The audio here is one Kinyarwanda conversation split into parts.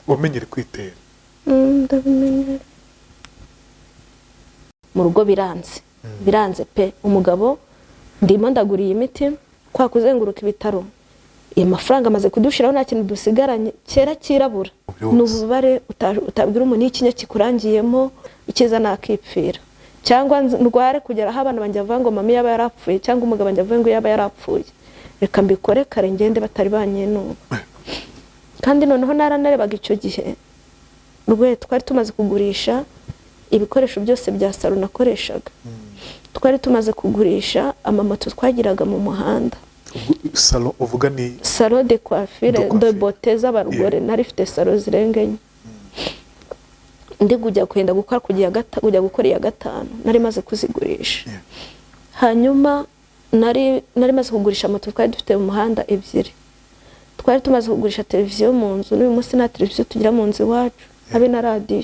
wamenyere kwitera ndabimenyere mu rugo biranze pe umugabo ndimo ndaguriye imiti kwa kuzenguruka ibitaro amafaranga amaze kudushiraho nta kintu dusigaranye kera kirabura n'ububare utabwira umuntu ikinya kikurangiyemo ikiza nakipfira cyangwa ndware kugera aho abana banje bavuga ngo mami yaba yarapfuye cyangwa umugabo banje avuga ngo yaba yarapfuye reka mbikore kare ngende batari banyenuba kandi noneho nararebaga icyo gihe rwe twari tumaze kugurisha ibikoresho byose bya salo nakoreshaga twari tumaze kugurisha amamoto twagiraga mu muhanda salo uvuga ni salo de coiffure de beauté z'abarugore narifite salo zirengenye ndi kujya kwenda gukora kujya gukora iya gatanu nari maze kuzigurisha hanyuma nari maze kugurisha moto twari dufite mu muhanda ebyiri twari tumaze kugurisha televiziyo mu nzu n'uyu munsi nta televiziyo tugira mu nzu iwacu habe na radio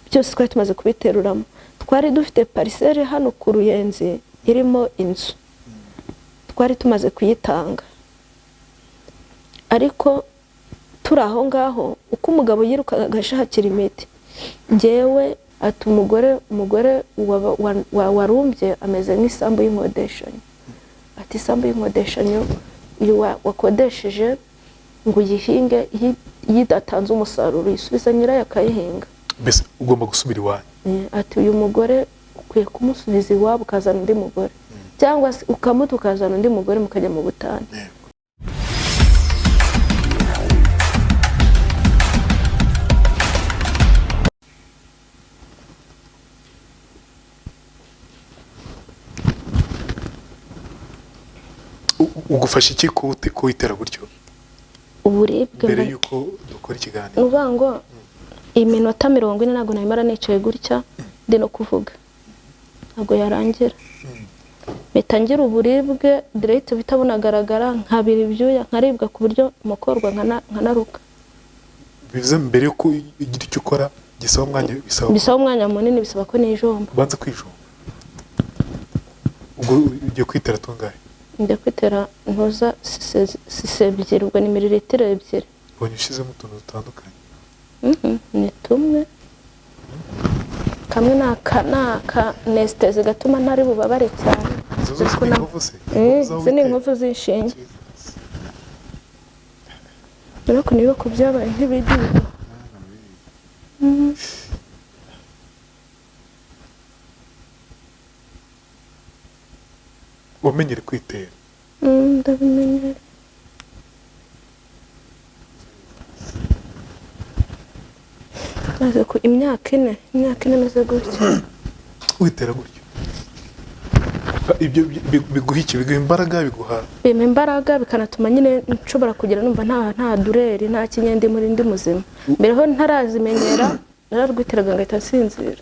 byose twari tumaze kubiteruramo twari dufite parcelle hano ku Ruyenzi irimo inzu twari tumaze kuyitanga ariko turi aho ngaho uko umugabo yirukaga agashakira imiti ngewe ati umugore warumbye ameze nk'isambu y'inkodeshanyo ati isambu y'inkodeshanyo wakodesheje ngo uyihinge yidatanze umusaruro yisubiza nyirayo akayihinga mbese ugomba gusubira iwanyu ati uyu mugore ukwiye kumusubiza iwabo ukazana undi mugore cyangwa ukamuta ukazana undi mugore mukajya mu butane ugufasha iki kuwitera gutyo uburibwe mbere yuko dukora ikiganiro uvango iminota 40 ntago nayimara nicaye gutya ndi no kuvuga ntago yarangira metangira uburibwe direct bitabonagaragara nkabira ibyuya nkaribwa ku buryo mukorwa nkanaruka bize mbere yuko igira icyo ukora bisaba umwanya munini bisaba ko nijomba banza kwijomba ubwo ugiye kwitera tungahe njya kwitera ntoza ebyiri ubwo ni mililitiro ebyiri ubonye ushizemo utuntu dutandukanye ni tumwe kamwe naka nesteze gatuma ntari bubabare cyane zini inkovu zishinge ariko niba ko byabaye nk'ibidido wamenyere kwitera ndabimenyere maze ku imyaka ine maze gutya witera gutyo ibyo biguha iki biguha imbaraga bikanatuma nyine nshobora kugira numva nta dureri nta kinyende muri ndi muzima mbere ho ntarazimenyera nararwiteraga ngahita nsinzira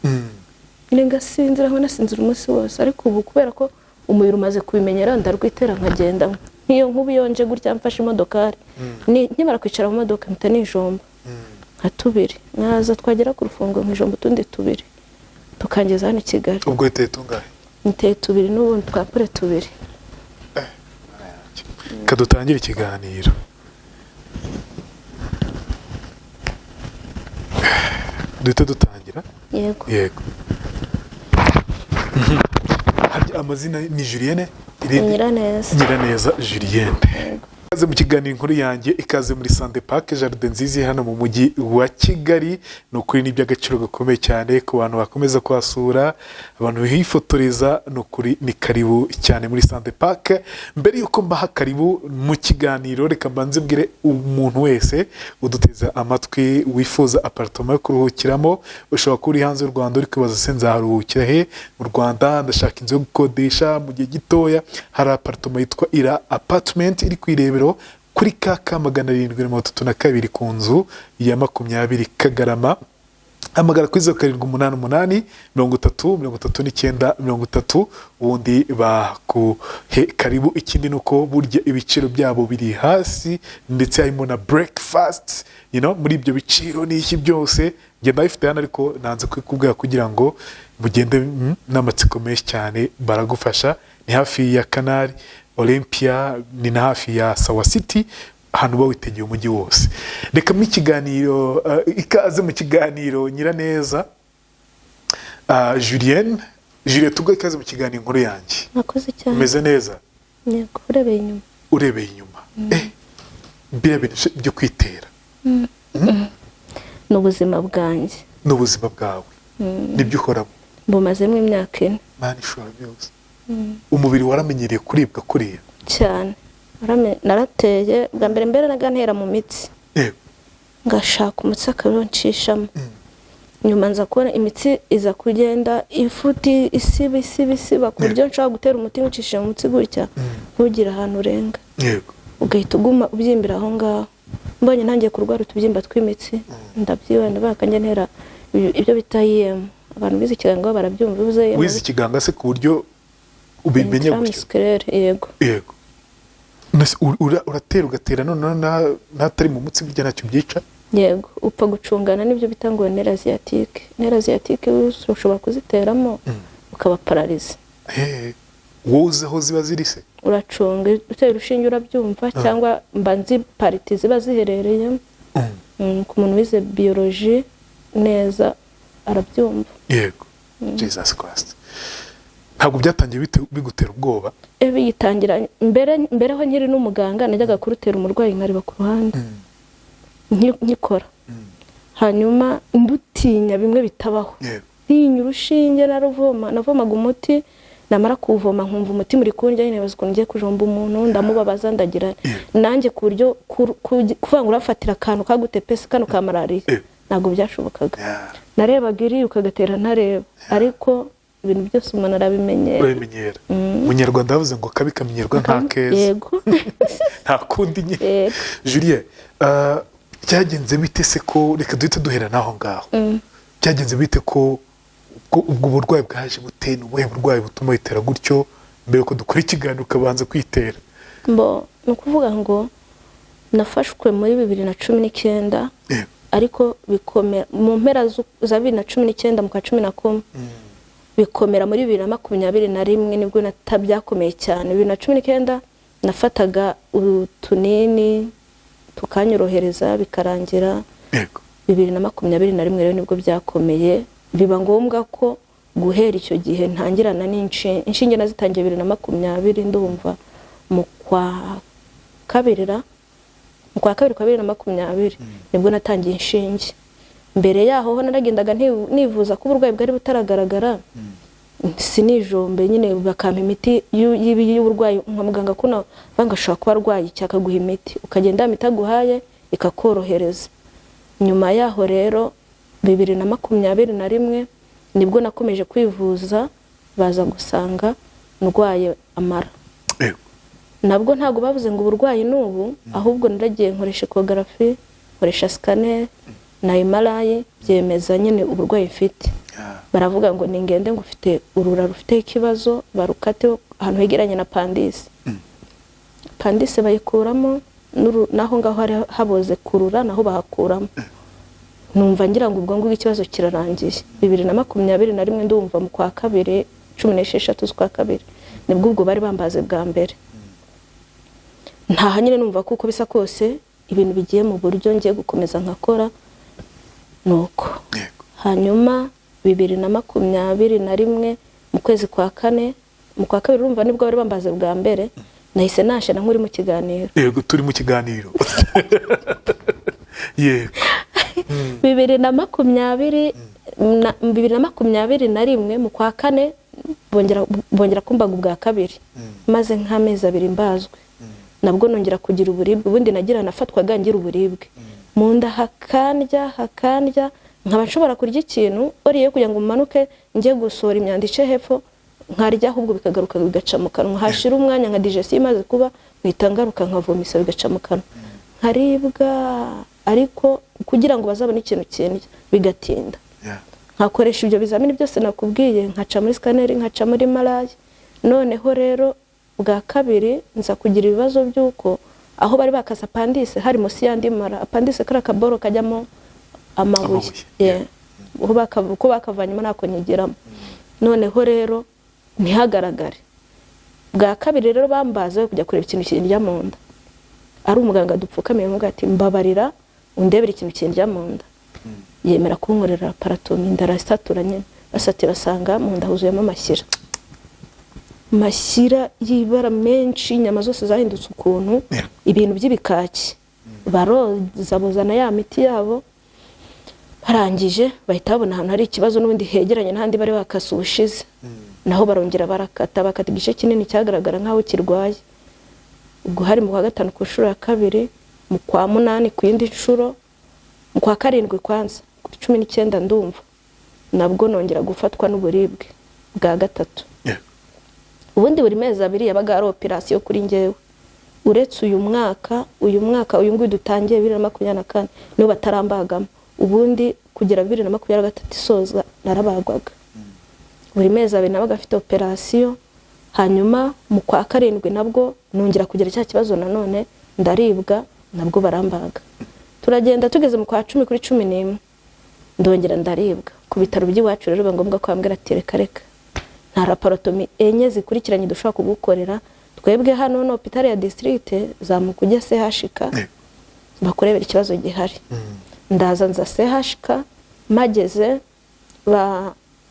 nyine ngasinzira aho nasinzira umunsi wose ariko ubu kubera ko umubiri umaze kubimenyera ndarwitera nkagenda nk'iyo nk'ubuyonje gutya mfashe imodokari nkimara kwicara mu modoka mpita nijomba nka tubiri nkaza twagera ku rufungo nkijomba utundi tubiri tukangeza hano i Kigali ubwo iteye tungahe niteye tubiri n'ubundi twapure tubiri kadutangire ikiganiro duhita dutangira yego amazina ni Julienne Nyiraneza Julienne ikaze mu kiganiro inkuru yanjye ikaze muri Sante Park Jardin nziza hano mu mujyi wa Kigali no kuri n'iby'agaciro gakomeye cyane ku bantu bakomeza kwasura abantu bihifotoreza no kuri ni karibu cyane muri Sante Park mbere yuko mbaha karibu mu kiganiro reka mbanze mbwire umuntu wese uduteza amatwi wifuza apartment yo kuruhukiramo ushobora kuri hanze y'u Rwanda uri kwibaza se nzaharuhukira he mu Rwanda ndashaka inzu yo gukodesha mu gihe gitoya hari apartment yitwa Ira apartment iri kwirebero kuri kaka 732 ku nzu ya 20 Kagarama amagara kuri 0788 3339 ubundi bakuhe karibu. Ikindi nuko burya ibiciro byabo biri hasi ndetse harimo na breakfast muri ibyo biciro n'iki byose ngenda bifite hano ariko nanze kwikubwira kugira ngo mugende n'amatsiko menshi cyane baragufasha. Ni hafi ya Canal Olympia, ni hafi ya Sawa City ahantu uba witegeye umujyi wose. Reka mu ikiganiro ikaze mu kiganiro Nyiraneza Julienne tugwe ikaze mu kiganiro Inkuru Yanjye. Nakoze cyane. Umeze neza? Yego, urebeye inyuma. Urebeye inyuma. Biriya bintu byo kwitera. N'ubuzima bwanjye. N'ubuzima bwawe. Nibyo ukoramo. Bumazemo imyaka 4. Mani ishobora byose. Umubiri waramenyereye kuribwa kuriya. Cyane. Narateye bwa mbere nagantera mu mitsi. Yego. Ngashaka umutsi akaronshishamo. Nyuma nza kubona imitsi iza kugenda ifuti isiba ku buryo nshaka gutera umuti ncishe mu mutsi gutya ntugira ahantu urenga. Yego. Ugahita uguma ubyimbira aho ngaho. Mbonye ntangiye kurwara utubyimba tw'imitsi ndabyibanda bakanje ntera ibyo bitayiyemo. Abantu bize ikiganga barabyumva ubuze. Wize ikiganga se ku buryo ubimenye gutyo. Yego. Yego. Uratera ugatera none natari mu mutsi bijya nacyo byica. Yego, upfa gucungana n'ibyo bita ngo nera asiatique ushobora kuziteramo ukaba paralize. Wowe aho ziba ziri se? Uracunga utera urushinge urabyumva cyangwa mbanzi pariti ziba ziherereye. Ku muntu wize biology neza arabyumva. Yego. Jesus Christ. Ntabwo byatangiye bigutera ubwoba? Bigitangira mbere ho nkiri n'umuganga najyaga kurutera umurwayi nkareba ku ruhande. Nkikora. Hanyuma ndutinya bimwe bitabaho. Ntinya urushinge navomaga umuti namara kuvoma nkumva umuti muri kunjya nyine baziko ngiye kujomba umuntu ndamubabaza ndagira nanjye ku buryo kuvanga urafatira akantu kagutepese kano ka malaria ntabwo byashobokaga. Narebaga iri ukagatera ntareba ariko ibintu byose umuntu arabimenyera. Munyarwanda bavuze ngo kabi kamenyerwa nta keza. Yego. Nta kundi nye. Julie cyagenze bite se ko reka duhita duhera naho ngaho. Cyagenze bite ko ubwo burwayi bwaje buteye ubuhe burwayi butuma yitera gutyo mbere ko dukora ikiganiro ukabanza kwitera? Nukuvuga ngo nafashwe muri 2019 ariko bikomera mu mpera za 2019 mu kwa 11 bikomera muri 2021 nibwo natabyakomeye cyane. 2019 nafataga utunini tukanyorohereza bikarangira. Yego. 2021 rero nibwo byakomeye biba ngombwa ko guhera icyo gihe ntangirana inshinge nazitangiye 2020 ndumva mu kwa kabiri kwa 2020 nibwo natangiye inshinge. Mbere yaho ho naragendaga nivuza ko uburwayi bwari butaragaragara sinijombe nyine bakampa imiti y'uburwayi nka muganga kuna bangashaka kuba arwaye cyakaguha imiti ukagenda mitaguhaye ikakorohereza. Nyuma yaho rero 2021 nibwo nakomeje kwivuza baza gusanga ndwaye amara. Nabwo ntago bavuze ngo uburwayi n'ubu ahubwo naragiye nkoresha ecography nkoresha scanner na MRI byemeza nyine uburwayi mfite. Baravuga ngo ningende ngo ufite urura rufite ikibazo barukate ahantu hegeranye na pandisi. Pandisi bayikuramo naho ngaho hari haboze kurura naho bahakuramo. Numva ngira ngo ubwo ikibazo kirarangiye. 2021 ndumva mu kwa kabiri 16 z'ukwa kabiri nibwo ubwo bari bambaze bwa mbere. Nta nyine numva kuko bisa kose ibintu bigiye mu buryo ngiye gukomeza nkakora nuko. Hanyuma 2021 mu kwezi kwa kane mu kwa kabiri urumva nibwo bari bambaze bwa mbere nahise nashana nkuri mu kiganiro. Yego turi mu kiganiro. Yego. 2021 mu kwa kane bongera kumbaga ubwa kabiri maze nk'amezi 2 mbazwe. Nabwo nongera kugira uburibwe ubundi nagira nafatwaga ngira uburibwe mu nda hakandya nkaba nshobora kurya ikintu oriye kugira ngo umanuke ngiye gusohora imyanda ice hepfo nkarya ahubwo bikagaruka bigaca mu kanwa hashira umwanya nka digestion imaze kuba mwitangaruka nkavomisa bigaca mu kanwa nkaribwa ariko kugira ngo bazabone ikintu kintu bigatinda. Nkakoresha ibyo bizamini byose nakubwiye nkaca muri scanner nkaca muri MRI. Noneho rero bwa kabiri nza kugira ibibazo byuko aho bari bakasa pandise hari musi yandi mara pandise kara kaboro kajyamo amabuye uko bakavanyemo nako nyigeramo. Noneho rero ntihagaragare. Bwa kabiri rero bambaze kujya kureba ikintu kirya mu nda ari umuganga dupfukamiye mu ati mbabarira undebera ikintu kindya mu nda yemera kunkorera laparotomi ndarasatura nyine basatira basanga mu nda huzuyemo mashyira y'ibara menshi inyama zose zahindutse ukuntu ibintu by'ibikaki baroza buzana ya miti yabo barangije bahita babona ahantu hari ikibazo n'ubundi hegeranye n'ahandi bari bakase ubushize naho barongera bakata igice kinini cyagaragara nk'aho kirwaye ubwo hari mu kwa gatanu ku nshuro ya kabiri mu kwa munani ku yindi nshuro mu kwa karindwi kwanza ku 19 ndumva nabwo nongera gufatwa n'uburibwe bwa gatatu ubundi buri mezi abiri yabaga ari operation kuri ngewe uretse uyu mwaka uyu nguyu dutangiye 2024 niho batarambagamo ubundi kugera 2023 isoza narabagwaga buri mezi abiri nabaga afite operation hanyuma mu kwa karindwi nabwo nongera kugira cya kibazo nanone ndaribwa nabwo barambaga turagenda tugeze mu kwa 10 kuri 11 ndongera ndaribwa ku bitaro by'iwacu rero ngombwa ko ambwira ati reka nta laparotomi enye zikurikiranye dushobora kugukorera twebwe hano no hôpital ya district zamukujya CHK bakorebera ikibazo gihari ndaza nza CHK mageze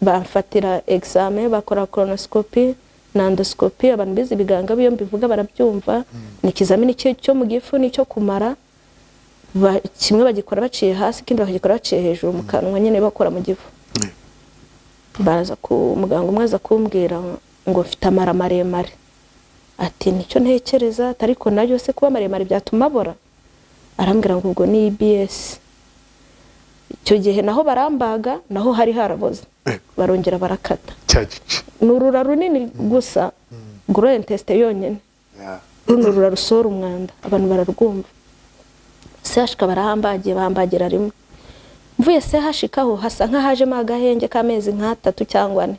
bafatira examen bakora colonoscopy na endoscopy abantu bizi biganga biyo mbivuga barabyumva ni ikizamini cyo mu gifu nicyo kumara kimwe bagikora baciye hasi kindi bakagikora baciye hejuru mu kanwa nyene bakora mu gifu baza ku muganga umwe aza kumbwira ngo mfite amara maremare ati nicyo ntekereza ariko nayo se kuba maremare byatuma bora arambwira ngo ubwo ni IBS icyo gihe naho barambaga naho hari haraboze barongera barakata nurura runini gusa gros intestin yonyene runurura rusora umwanda abantu bararwumva CHK barahambagiye bahambagira rimwe mvuye CHK ho hasa nkahaje magahenge kamezi nka 3 cyangwa 4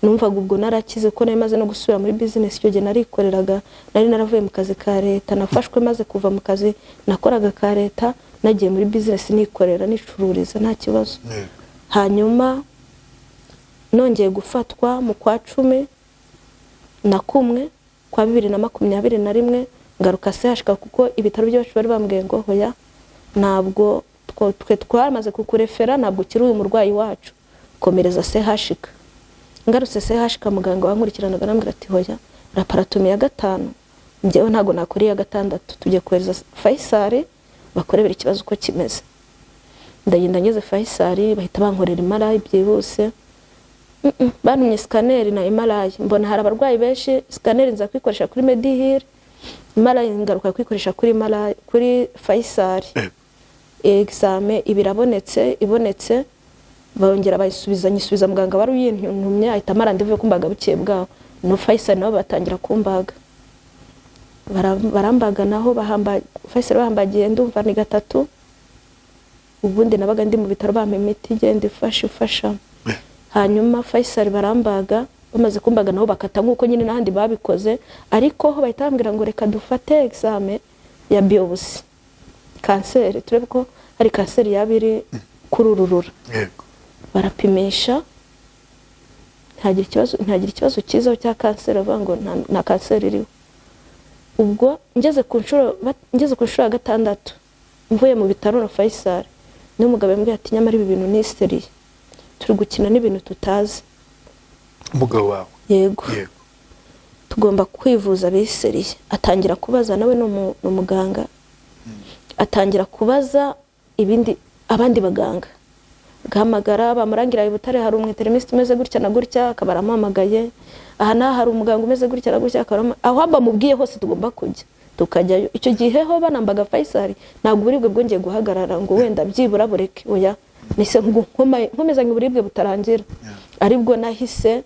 numvaga ubwo narakize ko namaze no gusubira muri business cyo gihe narikoreraga nari naravuye mu kazi ka leta nafashwe maze kuva mu kazi nakoraga ka leta nagiye muri business nikorera nicururiza nta kibazo hanyuma nongeye gufatwa mu kwa 10 na kumwe kwa 2021 ngaruka CHK kuko ibitaro byacu bari bambwiye ngo hoya ntabwo twe twamaze kukurefera ntabwo kiri uyu murwayi wacu komereza CHK ngarutse CHK muganga wankurikiranaga nambwira ati hoya laparotomi ya gatanu njyewe ntago nakuriye ya gatandatu tujye kohereza Faisal bakorebera ikibazo uko kimeze ndagenda ngeze Faisal bahita bankorera imarayi byihuse banumye scanner na imarayi mbona hari abarwayi benshi scanner nza kwikoresha kuri Medihir imarayi ngaruka kwikoresha kuri Faisal examen ibonetse bongera bayisubiza muganga wari uyintumye ahita amarandevuye kumbaga bukiye bwaho no Faisal nabo batangira kumbaga barambaga naho Faisal bahambagiye ndumva ni gatatu ubundi nabaga ndi mu bitaro bampa imiti igenda ifasha hanyuma Faisal barambaga bamaze kumbaga naho bakata nkuko nyine nahandi babikoze ariko ho bahita bambwira ngo reka dufate examen ya biopsy kanseri turebe ko hari kanseri yabiri kururura barapimisha ntagira ikibazo cyiza cya kanseri avuga ngo nta kanseri iriho ubwo ngeze ku nshuro ya gatandatu mvuye mu bitaro na Faisal n'umugabo yambwiye ati nyamara ibi bintu ni seriye turi gukina n'ibintu tutazi umugabo wawe yego tugomba kwivuza biseriye atangira kubaza nawe no muganga atangira kubaza abandi baganga gahamagara bamurangira ibutare hari umweteremist umeze gutya na gutya akabaramamagaye aha na hari umuganga umeze gutya na gutya aho bamubwiye hose tugomba tukajyayo icyo gihe ho banambaga Faisal ntabwo uburibwe bwongeye guhagarara ngo wenda byibura bureke oya nise nkomezanye uburibwe butarangira aribwo nahise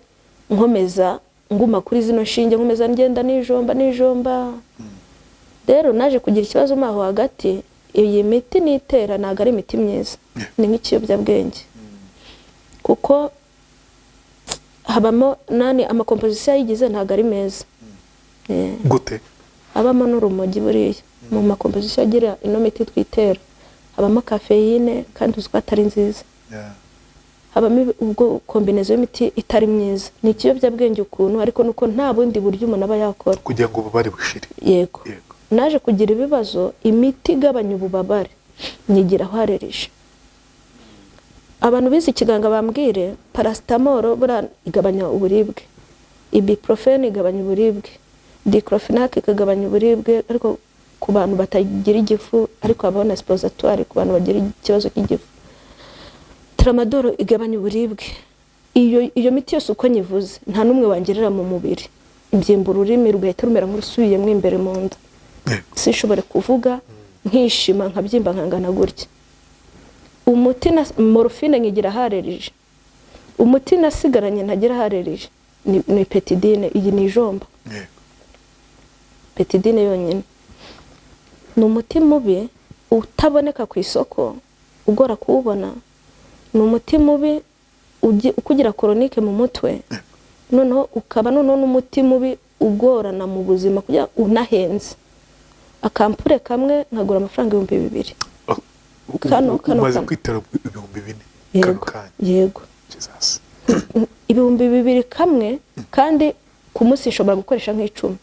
nkomeza nguma kuri zino shinge nkomeza ngenda nijomba rero naje kugira ikibazo maho hagati iyi miti nitera naga ari imiti myiza ni nk'ikiyobyabwenge kuko habamo amakomposition yigize ntago ari meza gute habamo n'urumogi buriya mu makomposition agira ino miti twitera habamo caffeine kandi uziko atari nziza habamo ubwo kombination y'imiti itari myiza ni ikiyobyabwenge ukuntu ariko nuko nta bundi buryo umuntu aba yakora kugira ngo bari bushire yego naje kugira ibibazo imiti igabanya ububabare nyigira harereje. Abantu bize ikiganga bambwire paracetamol bura igabanya uburibwe, ibuprofen igabanya uburibwe, diclofenac ikagabanya uburibwe, ariko ku bantu batagira igifu, ariko abona suppositoire ku bantu bagira ikibazo cy'igifu. Tramadol igabanya uburibwe. Iyo miti yose uko nyivuze nta numwe wangirira mu mubiri, imbyimba ururimi rugahita rumera nk'urusubiyemo imbere mu nda, sinshobore kuvuga nkishima nkabyimba nkangana gutya. Umuti na morphine nkigira harereje, umuti nasigaranye ntagira harereje ni petidine. Iyi ni ijomba, petidine yonyine. Ni umuti mubi utaboneka ku isoko, ugora kuwubona. Ni umuti mubi ukugira chronique mu mutwe, noneho ukaba n'umuti mubi ugorana mu buzima kugira unahenze. Akampure kamwe nkagura amafaranga 2,000. Kano umaze kwitara 4,000 kano kanya. Yego. Jesus. 2,000 kamwe, kandi ku munsi nshobora gukoresha nk'icumi.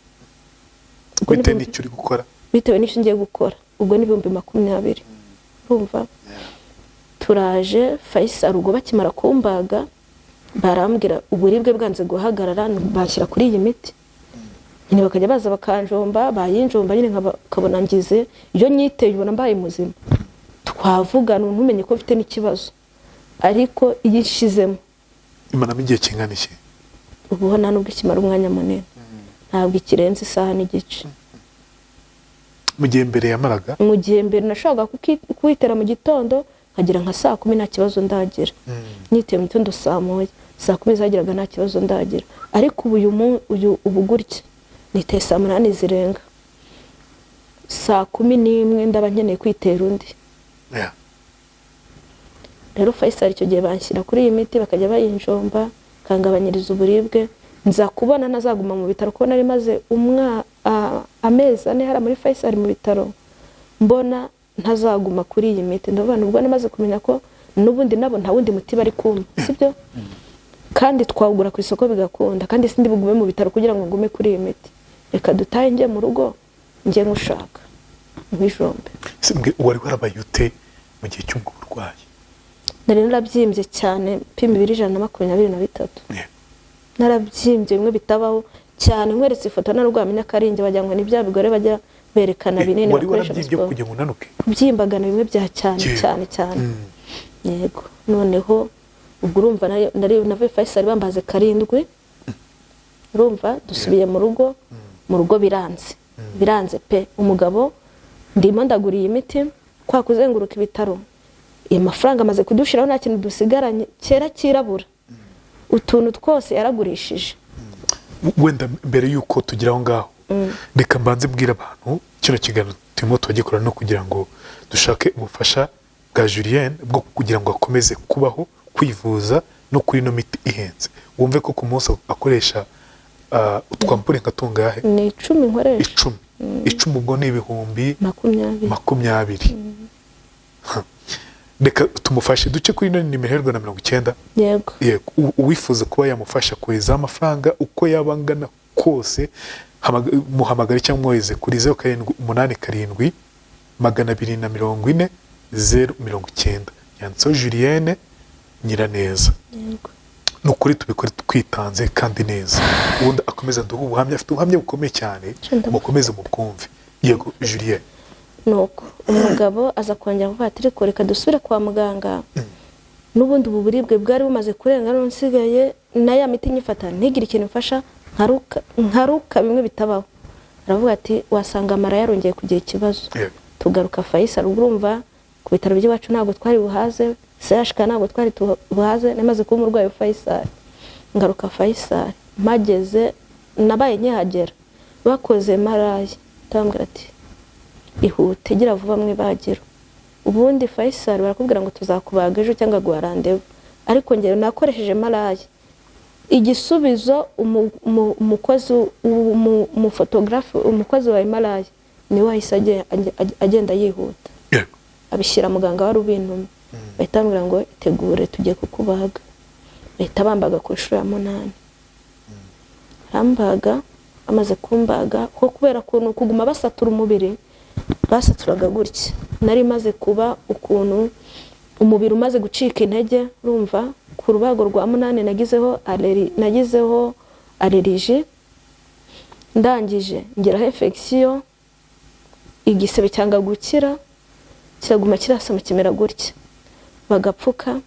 Bitewe n'icyo uri gukora, bitewe n'icyo ngiye gukora. Ubwo ni 20,000. Urumva? Turaje Faisal ubwo bakimara kumbaga barambwira uburibwe bwanze guhagarara, bashyira kuri iyi miti. Nyine bakajya baza bakanjomba, bayinjomba nyine nkabona ngize iyo nyiteye ubona mbaye muzima. Twavugana ntumenye ko mfite n'ikibazo, ariko yishizemo imanamo igihe kingana iki? Ubu nta nubwo ikimara umwanya munini, ntabwo ikirenze isaha n'igice. Mu gihe mbere yamaraga, mu gihe mbere nashakaga kwitera mu gitondo nkagira nka saa 10 nta kibazo ndagira, niteye mu gitondo saa 1, saa 10 zagiraga nta kibazo ndagira. Ariko ubu gutya niteye saa 8 zirenga, saa 11 ndaba nkeneye kwitera undi. Rero Faisal icyo gihe banshyira kuri iyi miti bakajya bayinjomba kangabanyiriza uburibwe. Nza kubona nazaguma mu bitaro ko nari maze amezi 4 hari muri Faisal mu bitaro, mbona ntazaguma kuri iyi miti. Ndabona ubwo namaze kumenya ko nubundi nabo nta wundi muti bari kumpa, sibyo? Kandi twagura ku isoko bigakunda, kandi sindi bugume mu bitaro kugira ngo ngume kuri iyi miti. Reka dutaye njye mu rugo njye ngushaka nk'ijombe. Simbwe wari warabayute mu gihe cy'uburwayi? Nari narabyimbye cyane, pima 223. Narabyimbye bimwe bitabaho cyane, nkweretse ifoto narwamenya karinge bajya ngo ni bya bigore bajya berekana binini bakoresha byo kujya ngo nanuke. Kubyimbagana bimwe bya cyane. Yego. Noneho ubwo urumva nari nave Faisal bambaze 7. Urumva dusubiye mu rugo biranze pe. Umugabo ndimo ndaguriye imiti kwa kuzenguruka ibitaro, amafaranga amaze kudushiraho nta kintu dusigaranye, kera kirabura, utuntu twose yaragurishije. Wenda mbere yuko tugiraho ngaho, reka mbanze bwira abantu kino kiganiro turimo tugikora no kugira ngo dushake ubufasha bwa Julien bwo kugira ngo akomeze kubaho, kwivuza no kuri no miti ihenze. Wumve ko ku munsi akoresha utwampure nkatunga yahe? Ni 10 nkoresha. 10 ubwo ni 20,20. Reka tumufashe duce kuri no nimero 90. Yego. Yego. Uwifuza kuba yamufasha kweza amafaranga uko yabangana kose, muhamagara cyangwa mweze kuri 0787 240 090. Yanditseho Julienne Nyiraneza. Yego. Nukuri tubikore twitanze kandi neza. Ubundi akomeza duha ubuhamya, afite ubuhamya bukomeye cyane, mukomeze mu bwumve. Yego Julienne. Nuko umugabo aza kongera kuvuga ati reko reka dusubire kwa muganga. Nubundi uburibwe bwari bumaze kurenga, none nsigaye na ya miti nyifata ntigire ikintu mfasha, nkaruka bimwe bitabaho. Aravuga ati wasanga amara yarongeye kugira ikibazo. Tugaruka Faisal, urumva ku bitaro by'iwacu ntabwo twari buhaze, CHK ntabwo twari buhaze, namaze kuba umurwayi wa Faisal. Ngaruka Faisal mageze nabaye nkihagera bakoze marayi, tambwira ati ihute gira vuba mwibagiro. Ubundi Faisal barakubwira ngo tuzakubaga ejo cyangwa guharandeho, ariko ngero nakoresheje marayi. Igisubizo umukozi umufotographe umukozi wa marayi ni wahise agenda yihuta, abishyira muganga wari ubintumye. Bahita bambwira ngo itegure tugiye kukubaga. Bahita bambaga ku nshuro ya 8. Rambaga amaze kumbaga ko kubera kuntu kuguma basatura umubiri basaturaga gutya nari maze kuba ukuntu umubiri umaze gucika intege urumva ku rubago rwa 8 nagizeho allergie ndangije ngeraho infection igisebe cyanga gukira kiraguma kirasama kimera gutya bagapfuka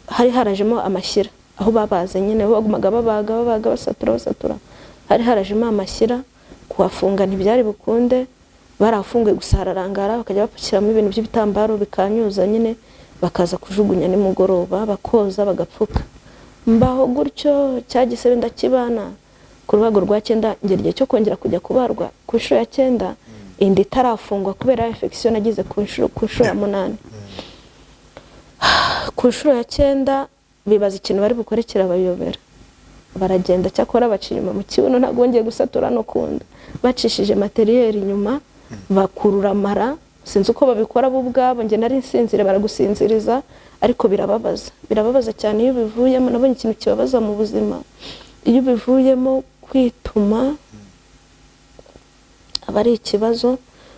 hari harajemo amashyira aho babaze nyine bagumaga babaga basatura hari harajemo amashyira kuhafunga ntibyari bukunde barafunguye gusa hararangara bakajya bapakiramo ibintu by'ibitambaro bikanyuza nyine bakaza kujugunya nimugoroba bakoza bagapfuka mbaho gutyo cyagisebe ndakibana ku rubago rwa 9 ngeriye cyo kongera kujya kubarwa ku nshuro ya 9 indi itarafungwa kubera infection nagize ku nshuro ya 8 ku nshuro ya 9 bibaza ikintu bari bukorekera bayobera baragenda cyakora bacinyuma mu kibuno ntagongeye gusatura no kunda bacishije materiel inyuma bakurura mara sinzi uko babikora bo ubwabo nge nari nsinzire baragusinziriza ariko birababaza cyane iyo bivuyemo nabonye ikintu kibabaza mu buzima iyo bivuyemo kwituma abari ikibazo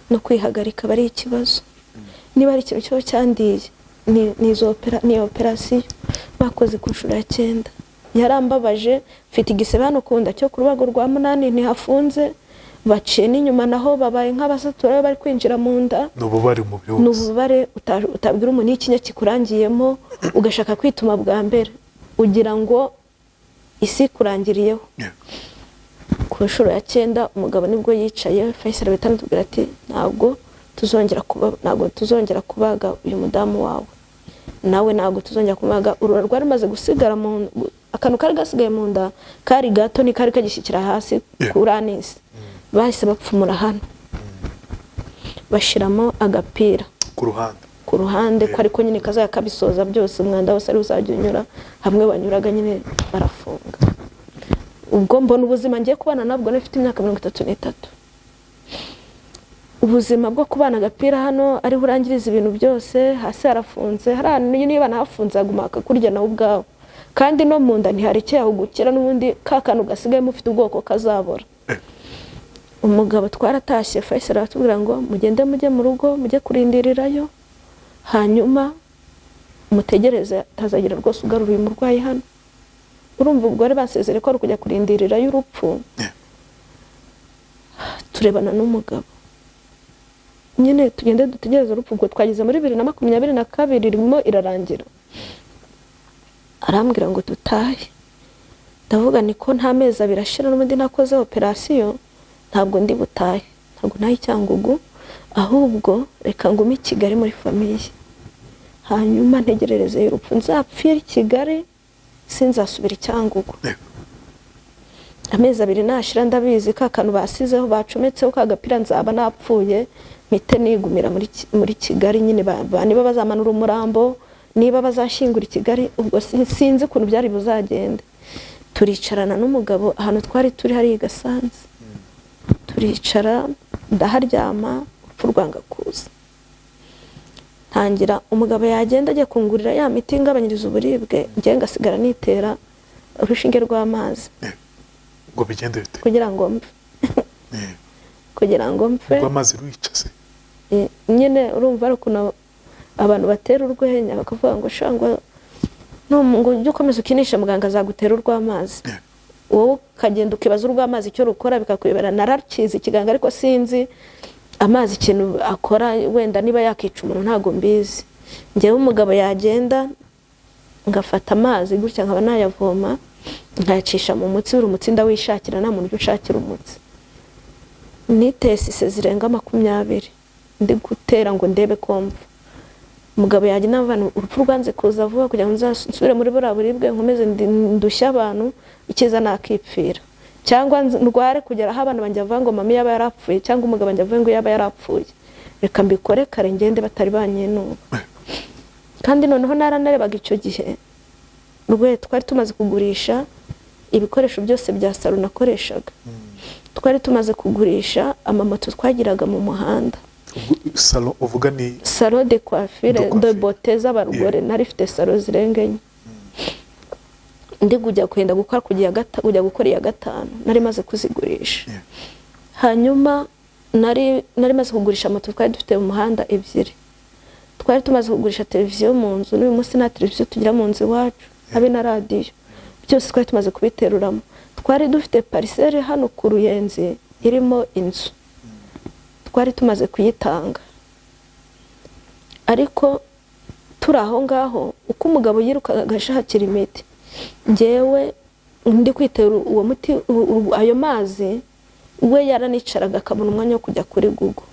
no kwihagarika bari ikibazo niba ari ikintu cyo cyandiye ni operation bakoze ku nshuro ya 9 yarambabaje mfite igisebe hano kunda cyo ku rubago rwa 8 ntihafunze baciye n'inyuma naho babaye nk'abasatura bari kwinjira mu nda n'ububare mu byose n'ububare utabwira umuntu ikinya kikurangiyemo ugashaka kwituma bwa mbere ugira ngo isi kurangiriyeho ku nshuro ya 9 umugabo nibwo yicaye Faisal bitandukira ati ntabwo tuzongera kubaga uyu mudamu wawe nawe ntabwo tuzongera kubaga urura rwari maze gusigara mu akantu kari gasigaye mu nda kari gato ni kari kagishyikira hasi ku ranisi bahise bapfumura hano bashiramo agapira ku ruhande ko ariko nyine kazaya kabisoza byose umwanda wose ari uzajya unyura hamwe banyuraga nyine barafunga ubwo mbona ubuzima ngiye kubana nabwo nafite imyaka 33 ubuzima bwo kubana agapira hano ari burangiriza ibintu byose hasi harafunze harani niba nahafunze agumaka kurya na ubwawe kandi no mu nda ntiharekeye aho gukira n'ubundi kakanu gasigaye mufite ubwoko kazabora umugabo twaratashye Faisal aratubwira ngo mugende mujye mu rugo mujye kurindirirayo hanyuma mutegereze tazagira rwose ugarura uyu murwayi hano urumva ubwo ari basezere ko ari kujya kurindirirayo urupfu turebana n'umugabo nyine tugende dutegereze urupfu ubwo twagize muri 2022 ririmo irarangira arambwira ngo dutahe ndavuga niko nta mezi abirashira n'ubundi nakoze operation ntabwo ndi butahe ntabwo nayi cyangugu ahubwo reka ngume i Kigali muri famille hanyuma ntegerereze urupfu nzapfira i Kigali sinzasubira cyangugu amezi abiri nashira ndabizi kakanu basizeho bacometseho kagapira nzaba napfuye mite nigumira muri Kigali nyine niba bazamanura umurambo niba bazashingura i Kigali ubwo sinzi kuntu byari buzagende turicarana n'umugabo ahantu twari turi hari Gasanze turicara ndaharyama upfu rwanga kuza ntangira umugabo yagenda agiye kungurira ya miti ngabanyiriza uburibwe ngiye ngasigara nitera urushinge rw'amazi ngo bigende bite kugira ngo mfe rw'amazi rwicase nyine urumva ari kuno abantu batera urwenya bakavuga ngo shangwa no ngo ujye ukomeza ukinisha muganga azagutera urw'amazi wowe kagenda ukibaza urw'amazi icyo rukora bikakuyobera narakizi ikiganga ariko sinzi amazi ikintu akora wenda niba yakica umuntu ntago mbizi ngewe umugabo yagenda ngafata amazi gutya nkaba nayavoma nkayacisha mu mutsi uri umutsi ndawishakira nta muntu ushakira umutsi nitesise zirenga 20 ndi gutera ngo ndebe komva umugabo yaje n'abantu urupfu rwanze kuza vuba kugira ngo nzasubire muri buribwe nkomeze ndushya abantu ikiza nakipfira cyangwa ndware kugera aho abantu banje bavuga ngo mama yaba yarapfuye cyangwa umugabo banje avuga ngo yaba yarapfuye reka mbikore kare ngende batari banyenuba kandi noneho naranerebaga icyo gihe rwe twari tumaze kugurisha ibikoresho byose bya salo nakoreshaga twari tumaze kugurisha amamoto twagiraga mu muhanda salo uvuga ni salo de coiffure de beauté z'abarugore nari fite salo zirengenye ndi kujya kwenda gukora kujya gukora iya gatanu nari maze kuzigurisha. Hanyuma nari maze kugurisha moto twari dufite mu muhanda ebyiri, twari tumaze kugurisha televiziyo mu nzu, n'uyu munsi nta televiziyo tugira mu nzu iwacu, habe na radiyo, byose twari tumaze kubiteruramo. Twari dufite parisere hano ku Ruyenzi irimo inzu, twari tumaze kuyitanga. Ariko turi aho ngaho uko umugabo yirukaga agashakira imiti, njyewe ndi kwitera uwo muti ayo mazi, we yaranicaraga akabona umwanya wo kujya kuri Google.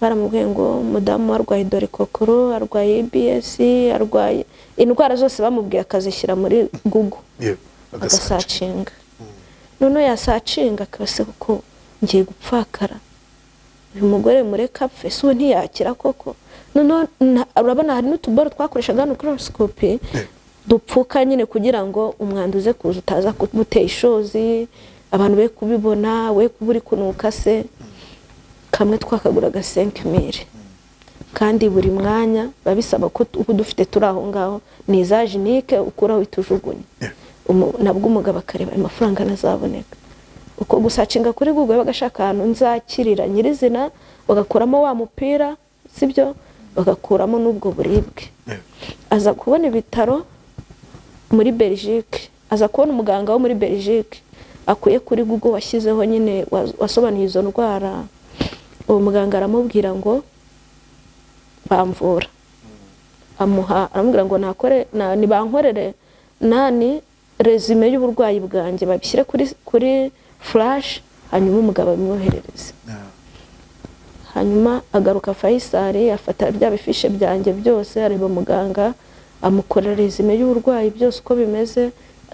Baramubwiye ngo mudamu arwaye dore kokoro, arwaye IBS, arwaye indwara zose, bamubwiye akazishyira muri Google agasacinga. None yasacinga akase kuko ngiye gupfakara, uyu mugore mureka apfe, se ubu ntiyakira koko. None urabona hari n'utuboro twakoreshaga hano microscope dupfuka nyine kugira ngo umwanda uze kuza utaza kumutera ishozi, abantu be kubibona, we kuburi kunuka se. Kamwe twakaguraga 5,000, kandi buri mwanya babisaba ko dufite turi aho ngaho ni za jinike ukuraho itujugunye. Nabwo umugabo akareba amafaranga nazaboneka. Uko gusacinga kuri Google bagashaka ahantu nzakirira nyirizina, bagakuramo wa mupira, sibyo, bagakuramo n'ubwo buribwe. Aza kubona ibitaro muri Belgique, aza kubona umuganga wo muri Belgique akuye kuri Google washyizeho nyine wasobanuye izo ndwara. Uwo muganga aramubwira ngo bamvura, aramubwira ngo nakore nibankorere nani resume y'uburwayi bwanjye babishyire kuri flash, hanyuma umugabo amwoherereze. Hanyuma agaruka Faisal afata bya bifishe byanjye byose, areba muganga amukorera resume y'uburwayi byose uko bimeze,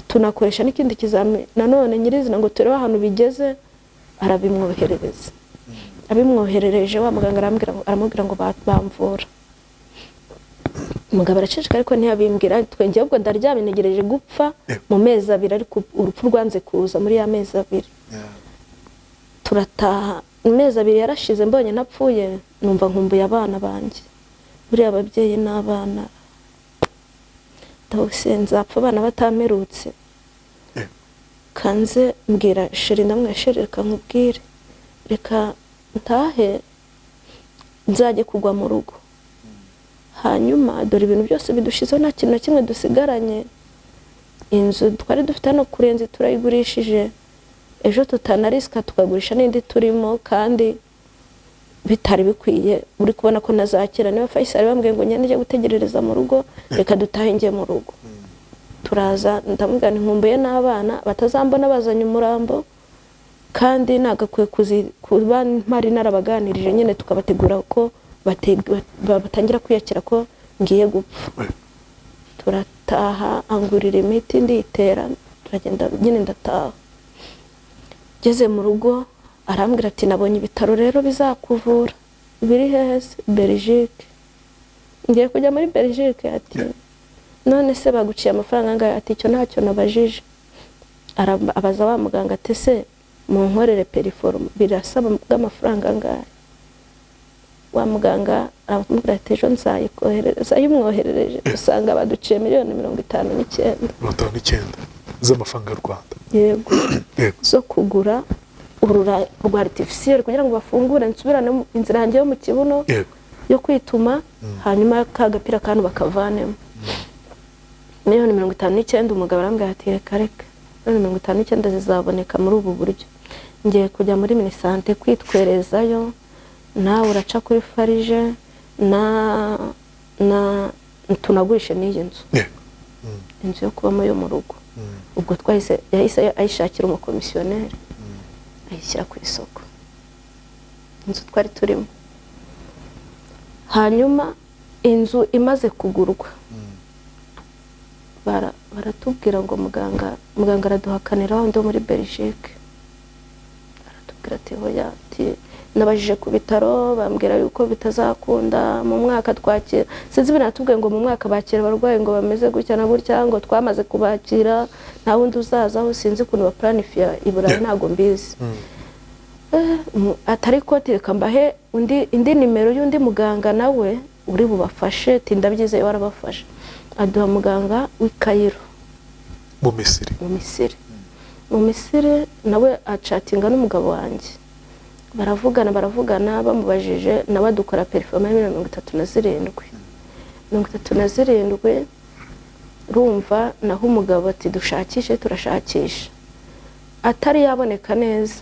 tunakoresha n'ikindi kizami nanone nyirizina ngo turebe ahantu bigeze, arabimwoherereza. Abimwoherereje wa muganga aramubwira ngo bamvura. Umugabo araceceka ariko ntiyabimbwira, twengeye ubwo ndaryamye negereje gupfa mu mezi 2, ariko urupfu rwanze kuza muri ya mezi 2. Turataha, mezi 2 yarashize mbonye napfuye, numva nkumbuye abana banjye, buri ababyeyi n'abana. Ndose nzapfa abana batamerutse. Kanze mbwira sheri, ndamwe sheri reka nkubwire, reka ntahe nzajye kugwa mu rugo. Hanyuma dore ibintu byose bidushizeho, nta kintu na kimwe dusigaranye. Inzu twari dufite hano kurenze turayigurishije, ejo tutanarisika tukagurisha n'indi turimo, kandi bitari bikwiye. Uri kubona ko nazakira. Niba Faisal bambwiye ngo njye njye gutegerereza mu rugo, reka dutahe njye mu rugo. Turaza, ndamubwira nkumbuye n'abana batazambona bazanye umurambo, kandi nagakwiye kuba mpari narabaganirije nyine tukabategura ko batangira kwiyakira ko ngiye gupfa. Turataha, angurira imiti nditera, turagenda nyine ndataha. Geze mu rugo arambwira ati nabonye ibitaro rero bizakuvura, biri hese Belgique. Ngiye kujya muri Belgique. Ati none se baguciye amafaranga angahe? Ati icyo ntacyo nabajije. Abaza wa muganga ati se mu nkorere periform birasaba bw'amafaranga angahe? Wa muganga aramubwira ati ejo nzayikoherereza. Yumwoherereje usanga baduciye $59,000. 59 z'amafaranga y'u Rwanda. Yego. Zo kugura urura rwa artificiel kugira ngo bafungure nsubirane inzira yanjye yo mu kibuno yo kwituma, hanyuma kagapira kantu bakavanemo. $59,000. Umugabo arambwira ati reka reka, $59,000 zizaboneka muri ubu buryo. Ngiye kujya muri Minisante kwitwerezayo, nawe uraca kuri Farije na tunagurishe n'iyi nzu. Inzu yo kubamo yo mu rugo. Ubwo yahise ayishakira umukomisiyoneri, ayishyira ku isoko. Inzu twari turimo. Hanyuma inzu imaze kugurwa, baratubwira ngo muganga araduhakanira ndo muri Belgique. Aratubwira ati hoya, ati nabajije ku bitaro bambwira yuko bitazakunda mu mwaka twakira. Sinzi binatubwiye ngo mu mwaka bakira abarwayi ngo bameze gutya na gutya, ngo twamaze kubakira nta wundi uzazaho, sinzi kuntu ba planifia iburayi ntago mbizi. Atari ko tireka mbahe indi nimero y'undi muganga nawe uri bubafashe, ati ndabyizeye warabafashe. Aduha muganga w'i Cairo. mu Misiri. Mu Misiri nawe acatinga n'umugabo wanjye, baravugana bamubajije nawe dukora performance ya 37 rumva naho umugabo ati dushakishe turashakisha atari yaboneka neza,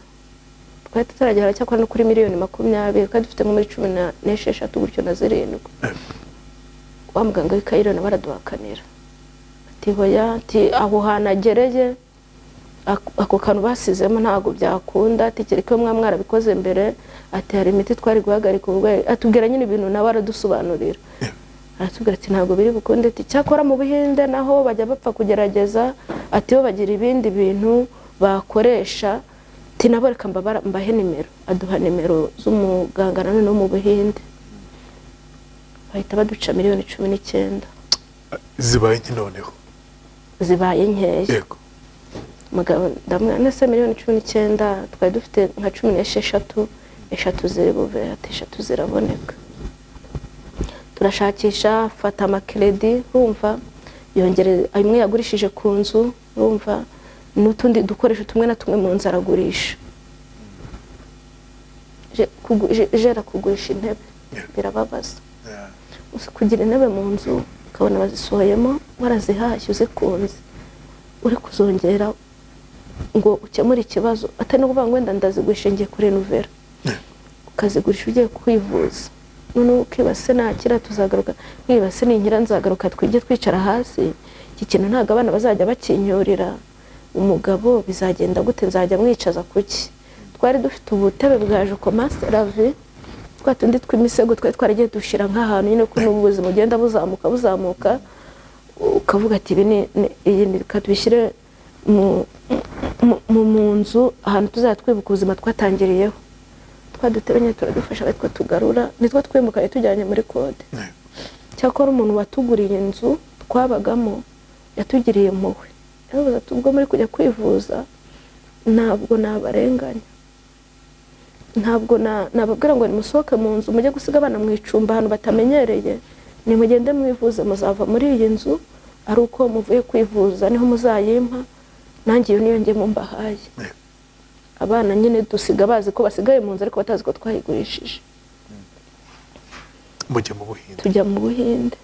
twari tutaragera cyakora no kuri miliyoni 20 kandi dufite nko muri 16 gutyo na 7 wa muganga w'Ikairo na baraduhakanira ati hoya ati aho hanagereye ako kantu basizemo ntago byakunda ati kereka mwamwarabikoze mbere ati hari imiti twari guhagarika ubwo atubwira nyine ibintu nawe aradusobanurira aratubwira ati ntago biri bukunde ati cyakora mu Buhinde naho bajya bapfa kugerageza ati bo bagira ibindi bintu bakoresha ati nabo reka mbahe nimero, aduha nimero z'umuganga none mu Buhinde bahita baduca miliyoni 19 zibaye noneho zibaye nkeya. Yego mugabo ndamwana se miliyoni 19 twari dufite nka 16 eshatu zibuve ati eshatu ziraboneka, turashakisha fata amakredi rumva yongere imwe yagurishije ku nzu rumva n'utundi dukoresho tumwe na tumwe mu nzu aragurisha jera kugurisha intebe birababaza kugira intebe mu nzu ukabona bazisohoyemo warazihashye uzikunze uri kuzongera ngo ukemure ikibazo atari no kuvuga ngo wenda ndazigurisha ngiye kuri Renuvera ukazigurisha ugiye kwivuza none ukibase nakira tuzagaruka nkibase ninkira nzagaruka twige twicara hasi iki kintu ntago abana bazajya bakinyurira umugabo bizagenda gute nzajya mwicaza kuki twari dufite ubutebe bwa Joko Masterave twatundi twimisego twaragiye dushira nk'ahantu nyine ko n'ubuzima ugenda buzamuka ukavuga ati iyi ni katubishyire mu nzu ahantu tuzatwibuka ubuzima twatangiriyeho twadutebanye turadufasha ariko tugarura nitwo twimukaye tujyanye muri kode cyakora umuntu watuguriye inzu twabagamo yatugiriye impuhwe yavuze ati ubwo muri kujya kwivuza ntabwo nabarenganya ntabwo nababwira ngo nimusohoke mu nzu mujye gusiga abana mu icumba ahantu batamenyereye nimugende mwivuze muzava muri iyi nzu ari uko muvuye kwivuza niho muzayimpa nanjye iyo niyo nge mumbahaye abana nyine dusiga bazi ko basigaye mu nzu ariko batazi ko twayigurishije tujya mu Buhinde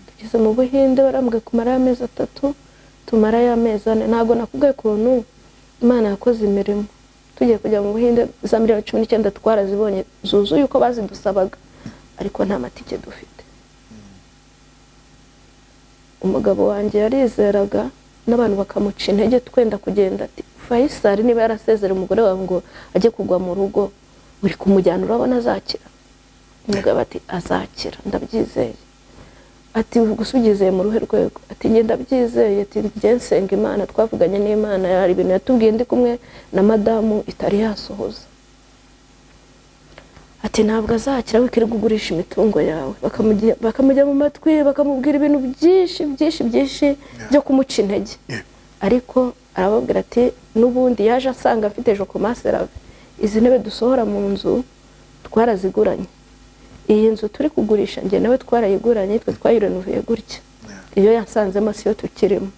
tugeze mu Buhinde barambwe kumara amezi 3 tumara y'amezi 4 ntago nakubwiye kuntu Imana yakoze imirimo tugiye kujya mu Buhinde za miliyoni 19 twarazibonye zuzuye uko bazidusabaga ariko nta matike dufite. Umugabo wanjye yarizeraga n'abantu bakamuca intege twenda kugenda ati Faisal niba yarasezera umugore wawe ngo ajye kugwa mu rugo uri kumujyana urabona azakira. Umugabo ati azakira ndabyizeye. Ati gusugizeye mu ruhe rwego ati ngenda byizeye ati nsenga Imana twavuganye n'Imana yari ibintu yatubwiye ndi kumwe na madamu itari yasohoza. Ati ntabwo azakira wikiri kugurisha imitungo yawe bakamujya mu matwi bakamubwira ibintu byinshi byo kumuca intege. Ariko arababwira ati nubundi yaje asanga afite Joko Masterave izi ntebe dusohora mu nzu twaraziguranye. Iyi nzu turi kugurisha nge nawe twarayiguranye twe twayirenuvuye gutya. Iyo yansanzemo siyo tukirimo.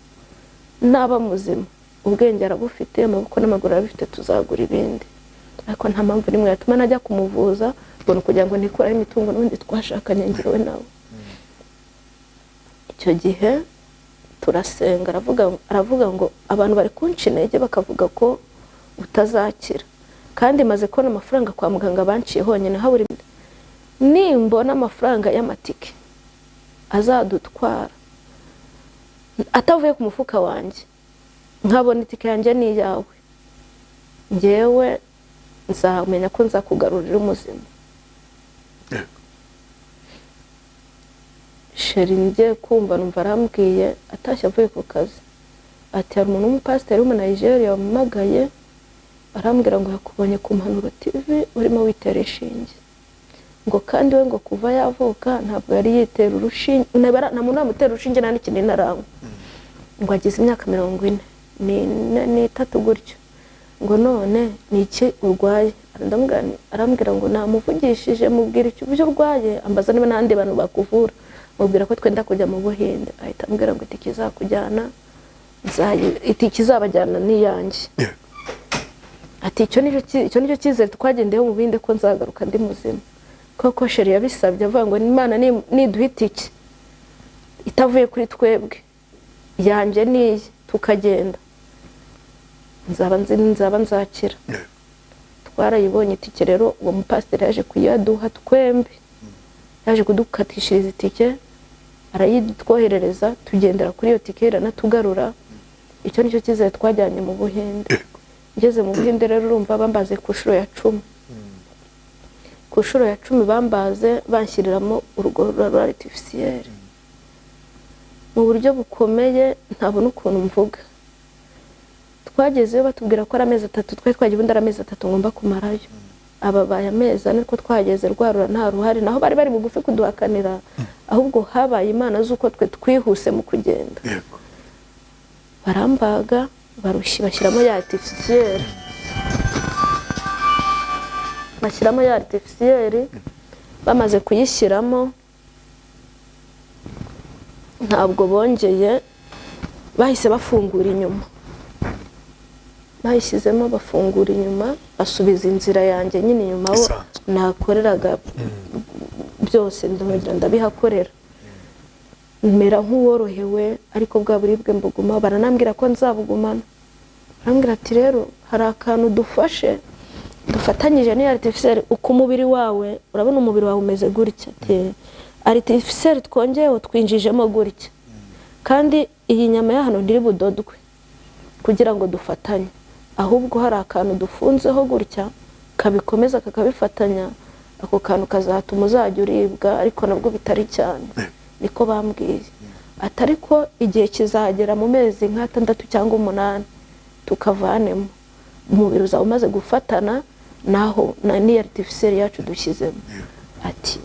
Naba muzima ubwenge arabufite amaboko n'amaguru arabifite tuzagura ibindi. Ariko nta mpamvu nimwe yatuma najya kumuvuza ngo kugira ngo nikora imitungo n'undi twashakanye ngiwe nawe. Icyo gihe turasenga aravuga ngo abantu bari kunca intege bakavuga ko utazakira kandi maze ko n'amafaranga kwa muganga banciye honyine haburi nimbona amafaranga y'amatike azadutwara atavuye ku mufuka wanjye nkabona itike yanjye ni yawe ngewe nzamenya ko nzakugarurira umuzima. Sheri ngiye kumva numva arambwiye atashye avuye ku kazi ati hari umuntu w'umupasiteri wo mu Nigeria wamumagaye arambwira ngo yakubonye ku Mpanuro TV urimo witera ishinge ngo kandi we ngo kuva yavuka ntabwo yari yitera urushinge nta muntu amutera urushinge nta n'ikindi narangwa ngo agize imyaka 40 ni 3 gutyo ngo none niki urwaye arambwira ngo namuvugishije mubwira icyo byo urwaye ambaza niba nandi bantu bakuvura mubwira ko twenda kujya mu Buhinde ahita ambwira ngo tikizakujyana itike izabajyana n'iyanjye. Ati icyo nicyo cyizere twagendeyeho mu bindi ko nzagaruka ndi muzima. Koko sheri yabisabye avuga ngo Imana niduha itike itavuye kuri twebwe yanjye niye tukagenda nzaba nzakira. Twarayibonye itike rero uwo mupasiteri yaje kuyaduha twembi, yaje kudukatishiriza itike arayitwoherereza tugendera kuri iyo tike iranatugarura. Icyo nicyo cyizere twajyanye mu Buhinde. Ngeze mu Buhinde rero urumva bambaze ku nshuro ya 10. Ku nshuro ya 10 bambaze banshyiriramo urugorora artificiel mu buryo bukomeye ntabona ukuntu mvuga. Twagezeyo batubwira ko ari amezi 3, twari twagiye ubundi ari amezi 3 ngomba kumarayo. Ababaye amezi ane ko twageze rwarura nta ruhari, naho bari bari bugufi kuduhakanira, ahubwo habaye Imana z'uko twe twihuse mu kugenda. Barambaga bashyiramo ya artificiel, bashyiramo ya artificiel. Bamaze kuyishyiramo ntabwo bongeye, bahise bafungura inyuma, bayishyizemo bafungura inyuma, basubiza inzira yanjye nyine inyuma aho nakoreraga byose ndabihakorera. Mera nk'uworohewe ariko bwa buribwe mbuguma. Baranambwira ko nzabugumana, barambwira ati rero hari akantu dufashe dufatanyije ni artificiel, uko umubiri wawe urabona umubiri wawe umeze gutya, ati artificiel twongeyeho twinjijemo gutya, kandi iyi nyama ya hano ndiri budodwe kugira ngo dufatanye, ahubwo hari akantu dufunzeho gutya kabikomeza kakabifatanya, ako kantu kazatuma uzajya uribwa ariko nabwo bitari cyane. Niko bambwiye. Atariko igihe kizagera mu mezi nka 6 cyangwa 8 tukavanemo, umubiri uzawe umaze gufatana naho ni artificiel yacu dushyizemo. Ati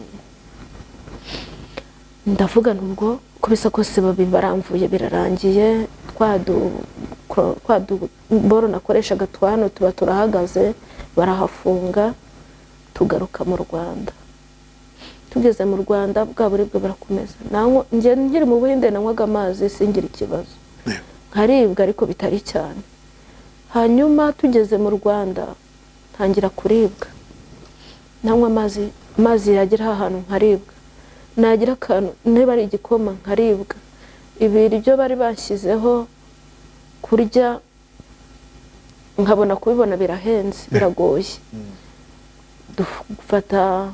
ndavuga nubwo kubisa kose baramvuye birarangiye, boro nakoreshaga twano tuba turahagaze, barahafunga, tugaruka mu Rwanda. Tugeze mu Rwanda bwa buribwe barakomeza. Naho nje nkiri mu Buhinde nanywaga amazi singira ikibazo, nkaribwa ariko bitari cyane. Hanyuma tugeze mu Rwanda ntangira kuribwa, nanywa amazi yagira ahantu nkaribwa, nagira akantu niba ari igikoma nkaribwa. Ibiryo bari bashyizeho kurya nkabona kubibona birahenze, biragoye. Dufata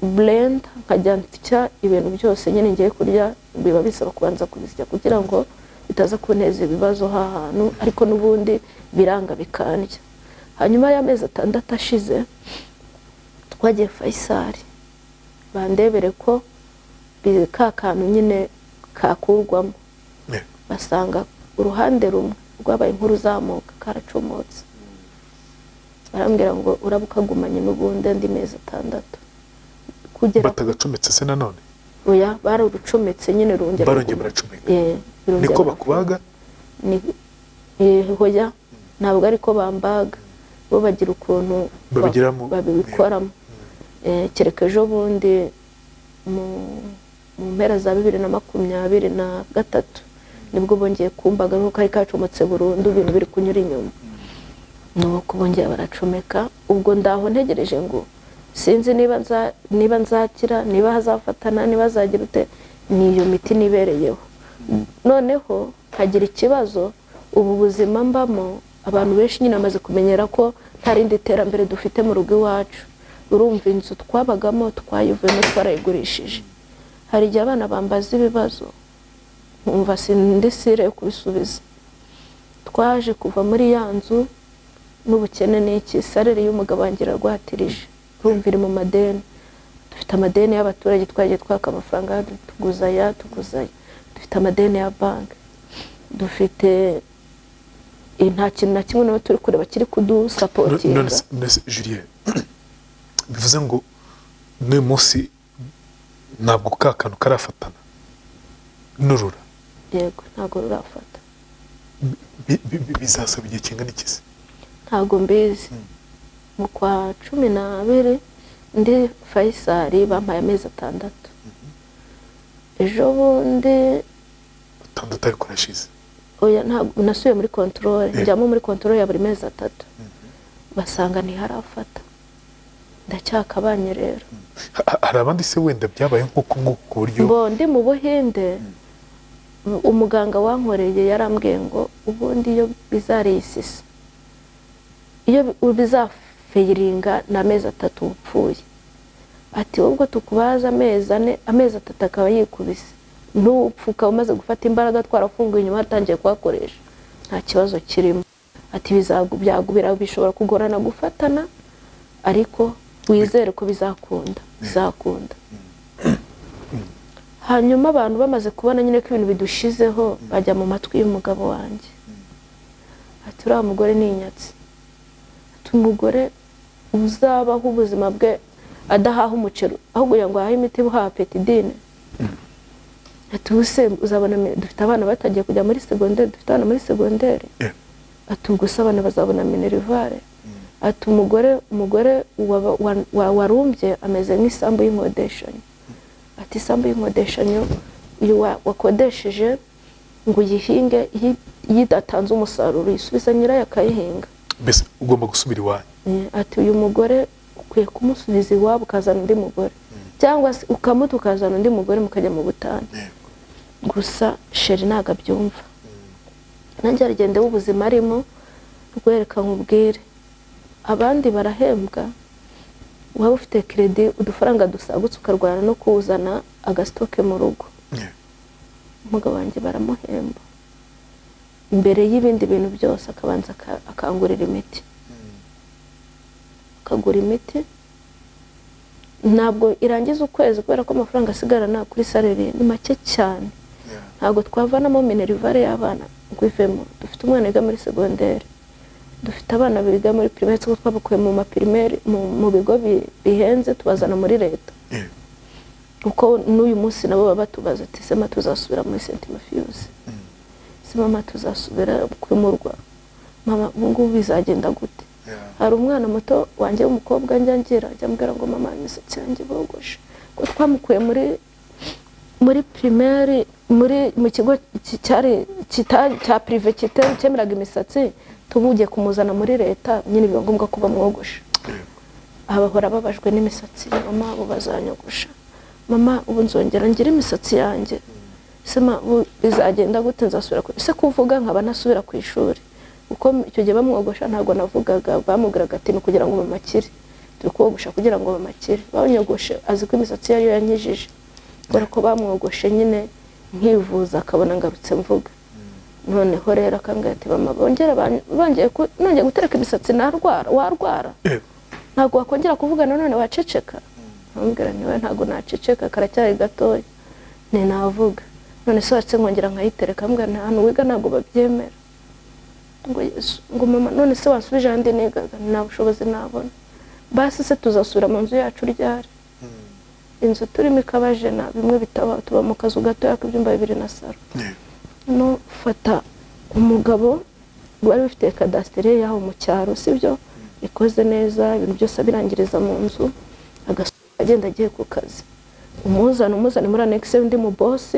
blend nkajya mfitya ibintu byose nyine ngiye kurya, biba bisaba kubanza kubisya kugira ngo bitaza kuneza ibibazo hahantu, ariko nubundi biranga bikandya. Hanyuma y'amezi 6 ashize twagiye Faisal, bandebere ko ka kantu nyine kakurwamo, basanga uruhande rumwe rwabaye inkuru zamuka karacomotse. Barambwira ngo urabukagumanye n'ubundi andi mezi 6. Kugera batagacometse se nanone? Oya, barucometse nyine rungera. Barongeye baracomeka. Niko bakubaga? Hoya, ntabwo ariko bambaga, bo bagira ukuntu babikoramo. Kereka ejo bundi mu mpera za 2023 nibwo bongeye kumbaga nuko kari kacomotse burundu, ibintu biri kunyura inyuma. Nuko bongeye baracomeka. Ubwo ndaho ntegereje ngo sinzi niba nzakira, niba hazafatana, niba zagira ute, niyo miti nibereyeho. Noneho hagira ikibazo, ubu buzima mbamo abantu benshi nyine amaze kumenyera ko nta rindi terambere dufite mu rugo iwacu. Urumva inzu twabagamo twayivuyemo twarayigurishije. Hari igihe abana bambaza ibibazo nkumva sindi sire yo kubisubiza. Twaje kuva muri ya nzu n'ubukene n'iki, salary y'umugabo wangira rwatirije, urumva iri mu madeni. Dufite amadeni y'abaturage twagiye twaka amafaranga tuguzaya. Dufite amadeni ya bank, dufite nta kintu na kimwe n'aho turi kureba kiri kudusapotinga. None Julien, bivuze ngo n'uyu munsi ntabwo ka kantu karafatana n'urura? Yego, ntabwo rurafata. Bizasaba igihe kingana iki se? Ntabwo mbizi. Mu kwa 12 ndi Faisal bampaye amezi 6. Ejo bundi 6 ariko rashize. oya ntabwo nasubiye muri control njyamo muri control ya buri mezi 3 basanga ntiharafata ndacyakabanye rero hari abandi se wenda byabaye nk'uko ku buryo ndi mu Buhinde umuganga wankoreye yarambwiye ngo ubundi iyo bizariyisisa iyo bizafeiringa na mezi 3 upfuye ati ubwo tukubaza amezi 3 akaba yikubise n'upfuka umaze gufata imbaraga twarafunguye inyuma atangiye kwakoresha nta kibazo kirimo ati byagubira bishobora kugorana gufatana ariko wizere ko bizakunda hanyuma abantu bamaze kubona nyine ko ibintu bidushizeho bajya mu matwi y'umugabo wanjye ati uriya mugore ni inyatsi ati umugore uzabaho ubuzima bwe adahaha umuceri ahubwo ngo ahahe imiti buhaha petidine ati use uzabona dufite abana batagiye kujya muri secondaire dufite abana muri secondaire ati ubwo abana bazabona minerivare ati umugore warumbye ameze nk'isambu y'inkodeshanyo ati isambu y'inkodeshanyo wakodesheje ngo uyihinge yidatanze umusaruro yisubiza nyirayo akayihinga mbese ugomba gusubira iwanyu ati uyu mugore ukwiye kumusubiza iwabo ukazana undi mugore cyangwa se ukamuta ukazana undi mugore mukajya mu butane gusa sheri ntago abyumva nanjye aragenda w'ubuzima arimo rwereka nkubwire abandi barahembwa waba ufite credit udufaranga dusagutse ukarwana no kuzana agastoke mu rugo umugabo wanjye baramuhemba imbere y'ibindi bintu byose akabanza akangurira imiti akagura imiti ntabwo irangiza ukwezi kubera ko amafaranga asigarana kuri salary ni make cyane ntabwo twavanamo minerivare y'abana ngo ivemo dufite umwana wiga muri secondaire dufite abana biga muri primaire cyo twabakuye mu maprimaire mu bigo bihenze tubazana muri leta uko n'uyu munsi nabo batubaza ati sema tuzasubira muri Saint Matthews mama tuzasubira kwimurwa mama ubungu bizagenda gute hari umwana muto wanjye w'umukobwa njyangira ajyambwira ngo mama imisatsi yanjye bogoshe ko twamukuye muri primaire mu kigo cya privé cyemeraga imisatsi tumugiye kumuzana muri leta nyine biba ngombwa kuba mwogosha abahora babajwe n'imisatsi mama abo bazanyogosha mama ubu nzongera ngira imisatsi yanjye sema bizagenda gute nzasubira ku ise kuvuga nkaba nasubira ku ishuri uko icyo gihe bamwogosha ntago navugaga bamugiraga ati no kugira ngo bamakire turi kogosha kugira ngo bamakire banyogoshe azi ko imisatsi yayo yanyijije kubera ko bamwogoshe nyine nkivuza akabona ngarutse mvuga noneho rero akambwira ati mama bongera nongeye gutereka imisatsi warwara ntago wakongera kuvuga none waceceka ambwira niwe ntago naceceka karacyari gatoya ni navuga none se watse nkongera nkayitereka ambwira nta wiga ntago babyemera ngo mama none se wasubije andi nigaga nta bushobozi nabona basi se tuzasubira mu nzu yacu ryari inzu turimo ikabajena bimwe bitaba tuba mu kazu gatoya k'ibyumba 2 na saro no fata umugabo wari ufite cadastre yaho mu cyaro sibyo ikoze neza ibintu byose birangiriza mu nzu agenda agiye ku kazi umuzana muri annex undi mu boss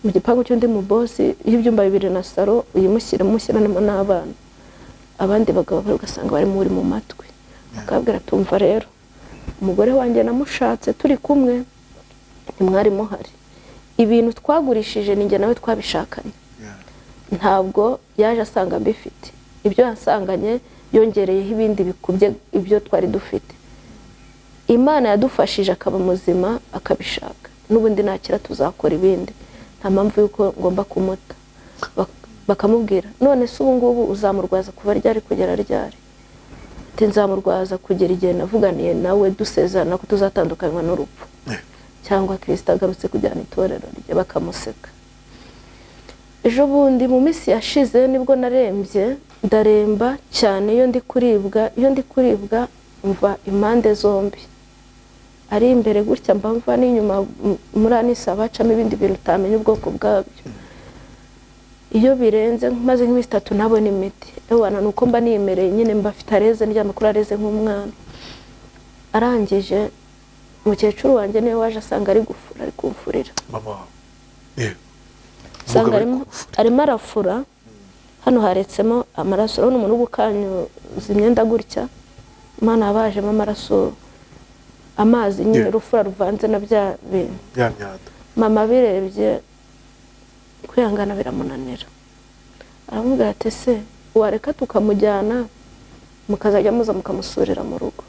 mu gipangu cy'undi mu boss y'ibyumba 2 na saro uyimushyiramo n'abana abandi bagabo bagasanga bari muri mu matwi akabwira tumva rero umugore wanjye namushatse turi kumwe ntimwari muhari ibintu twagurishije ninjye nawe twabishakanye ntabwo yaje asanga mbifite ibyo yasanganye yongereyeho ibindi bikubye ibyo twari dufite Imana yadufashije akaba muzima akabishaka n'ubundi nakira tuzakora ibindi nta mpamvu yuko ngomba kumuta bakamubwira none se ubu ngubu uzamurwaza kuva ryari kugera ryari nzamurwaza kugera igihe navuganiye nawe dusezerana ko tuzatandukanywa n'urupfu cyangwa Kristo agarutse kujyana itorero rye bakamuseka ejo bundi mu minsi yashize nibwo narembye ndaremba cyane iyo ndi kuribwa mva impande zombi ari imbere gutya mva n'inyuma muri anisa bacamo ibindi bintu utamenya ubwoko bwabyo iyo birenze maze nk'imisi 3 nabona imiti ewana nuko mba niyemereye nyine mba afite areze ndyama kuri areze nk'umwana arangije umukecuru wanjye niwe waje asanga ari kumfurira mama nsanga arimo arafura hano haretsemo amaraso urabona umuntu ugukanyuza imyenda gutya Imana yabajemo amaraso amazi nyine rufura ruvanze na bya bintu mama birebye kwihangana biramunanira aramubwira ati se wareka tukamujyana mukazajya muza mukamusurira mu rugo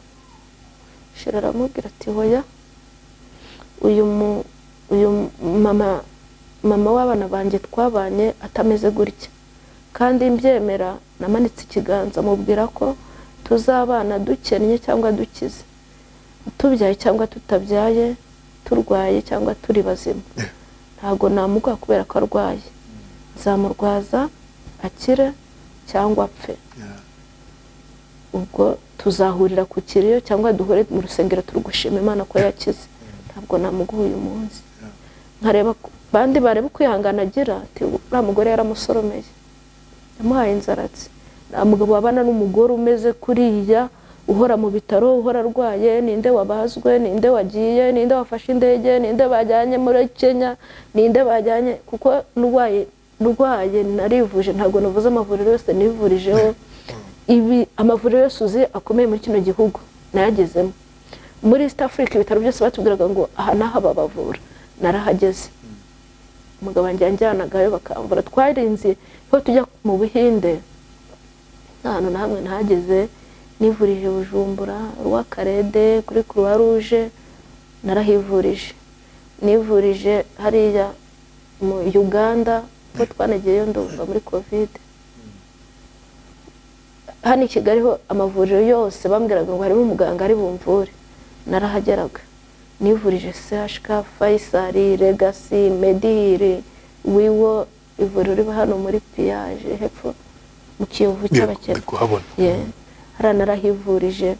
Shira aramubwira ati hoya uyu mama w'abana banjye twabanye atameze gutya kandi mbyemera namanitse ikiganza mubwira ko tuzabana dukennye cyangwa dukize tubyaye cyangwa tutabyaye turwaye cyangwa turi bazima ntago namuga kubera ko arwaye nzamurwaza akire cyangwa apfe ubwo tuzahurira ku kiriyo cyangwa duhure mu rusengero turugushima Imana ko yakize ntabwo namuguha uyu munsi nkareba bandi bareba kwihangana agira ati uriya mugore yaramusoromeye yamuhaye inzaratsi nta mugabo wabana n'umugore umeze kuriya uhora mu bitaro uhora arwaye ninde wabazwe ninde wagiye ninde wafashe indege ninde bajyanye muri Kenya ninde bajyanye kuko nurwaye narivuje ntabwo navuze amavuriro yose nivurijeho ibi amavuriro yose uzi akomeye muri kino gihugu nayagezemo muri East Africa ibitaro byose batubwiraga ngo aha naha babavura narahageze umugabo wanjye yanjyanagayo bakamvura twarinze ho tujya mu Buhinde nta na hamwe nahageze nivurije Bujumbura Rwakarede kuri Croix Rouge narahivurije nivurije hariya mu Uganda ko twanagiyeyo ndumva muri Covid hano Kigali ho amavuriro yose bambwiraga ngo harimo umuganga ari bumvure narahageraga nivurije CHK Faisal Legacy Medihire Wiwo ivuriro riba hano muri Piage hepfo mu Kiyovu cy'abakene hara narahivurije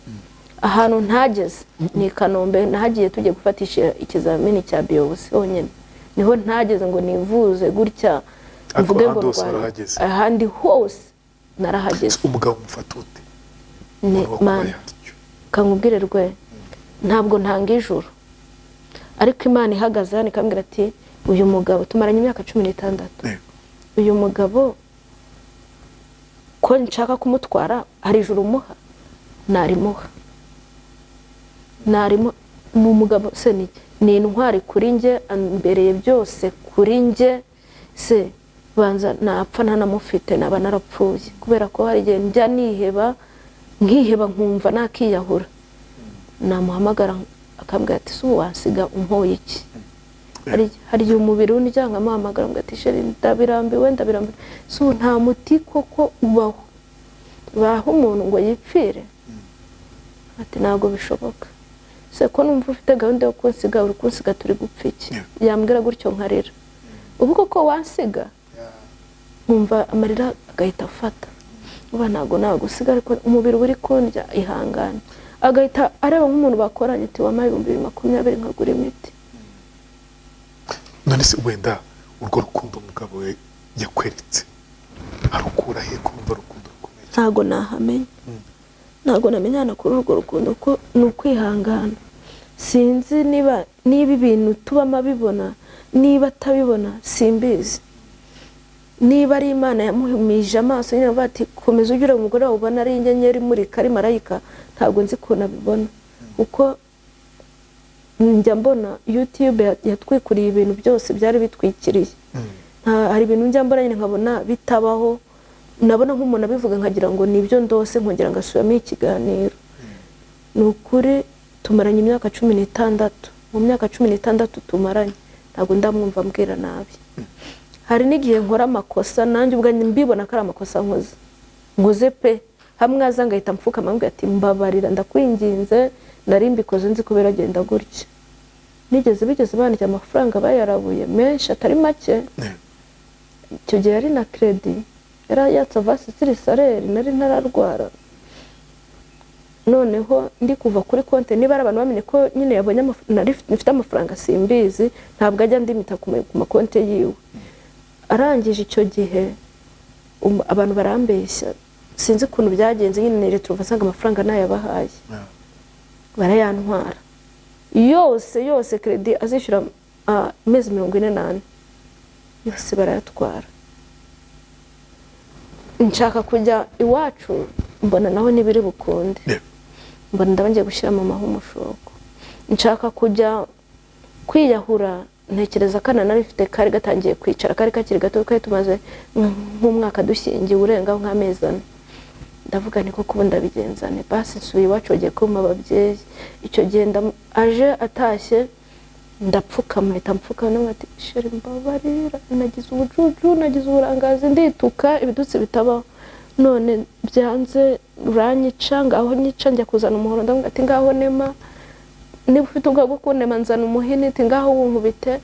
ahantu ntageze ni Kanombe nahagiye tujye gufatisha ikizamini cya biopsy honyine niho ntageze ngo nivuze gutya mvuge ngo ahandi hose narahageze umugabo mufatute ne man kankubwire rwe ntabwo ntanga ijuru ariko Imana ihagaze hano ikambwira ati uyu mugabo tumaranye imyaka 16 uyu mugabo ko nshaka kumutwara hari ijuru umuha narimo mu mugabo se ni intwari kuri nge ambereye byose kuri nge se banza napfa ntanamufite naba narapfuye kubera ko hari igihe njya nkiheba nkumva nakiyahura namuhamagara akambwira ati se wasiga unkoye iki hari umubiri undya nkamuhamagara ngo ati sheri ndabirambiwe so nta muti koko ubaho baho umuntu ngo yipfire ati ntago bishoboka se ko numva ufite gahunda yo kunsiga uri kunsiga turi gupfa iki yambwira gutyo nkarira ubwo ko wansiga nkumva amarira agahita afata uba ntago usiga ariko umubiri uri kundya ihangane agahita areba nk'umuntu bakoranye ati wamaye 2020 nkagura imiti none se wenda urwo rukundo umugabo we yakweretse arukura he kumva rukundo rukomeye ntago nahamenya ntago namenyana kuri urwo rukundo ko nukwihangana sinzi niba ibintu tubama bibona niba atabibona simbizi niba ari Imana yamuhumije amaso nyine bati komeza ugire umugore wawe ubona ari inyenyeri muri kari marayika ntabwo nzi ko nabibona uko njya mbona YouTube yatwikuriye ibintu byose byari bitwikiriye hari ibintu njya mbona nyine nkabona bitabaho nabona nk'umuntu abivuga nkagira ngo nibyo ndose nkongera ngasubiramo ikiganiro nukuri tumaranye imyaka 16 mu myaka 16 tumaranye ntabwo ndamwumva mbwira nabi hari n'igihe nkora amakosa nanjye ubwanjye mbibona ko ari amakosa nkoze pe hamwe azangahita mfuka amambwe ati mbabarira ndakwinginze nari mbikoze nzi kubera agenda gutya bigeze bandika amafaranga bayarabuye menshi atari make icyo gihe ari na credit yari yatsavasi siri salaire nari ntararwara noneho ndi kuva kuri konte niba abantu bamenye ko nyine yabonye nifite amafaranga simbizi ntabwo ajya ndimita ku makonte yiwe arangije icyo gihe abantu barambeshya sinzi kuntu byagenze nyine retro vasanga amafaranga nayabahaye barayantwara yose credit azishyura amezi 48 yose barayatwara. Nshaka kujya iwacu mbona naho nibiri bukunde, mbona ndabangiye gushyira mu maho umushoko. Nshaka kujya kwiyahura, ntekereza kana nari mfite kari gatangiye kwicara, kari kakiri gato, kari tumaze nk'umwaka dushyingiye urengaho nk'amezi 4. Ndavuga niko kuba ndabigenzane, basi nsubiye iwacu bagiye kumpa ababyeyi. Icyo gihe aje atashye ndapfukama, mpfukamye ati sheri mbabarira, nagize ubujuju, nagize uburangazi, ndituka ibidutsi bitabaho, none byanze uranyica, ngaho nyica, njya kuzana umuhoro, ndavuga ati ngaho nema, niba ufite ubwo bwo kunema nzana umuhini, ati ngaho wunkubite.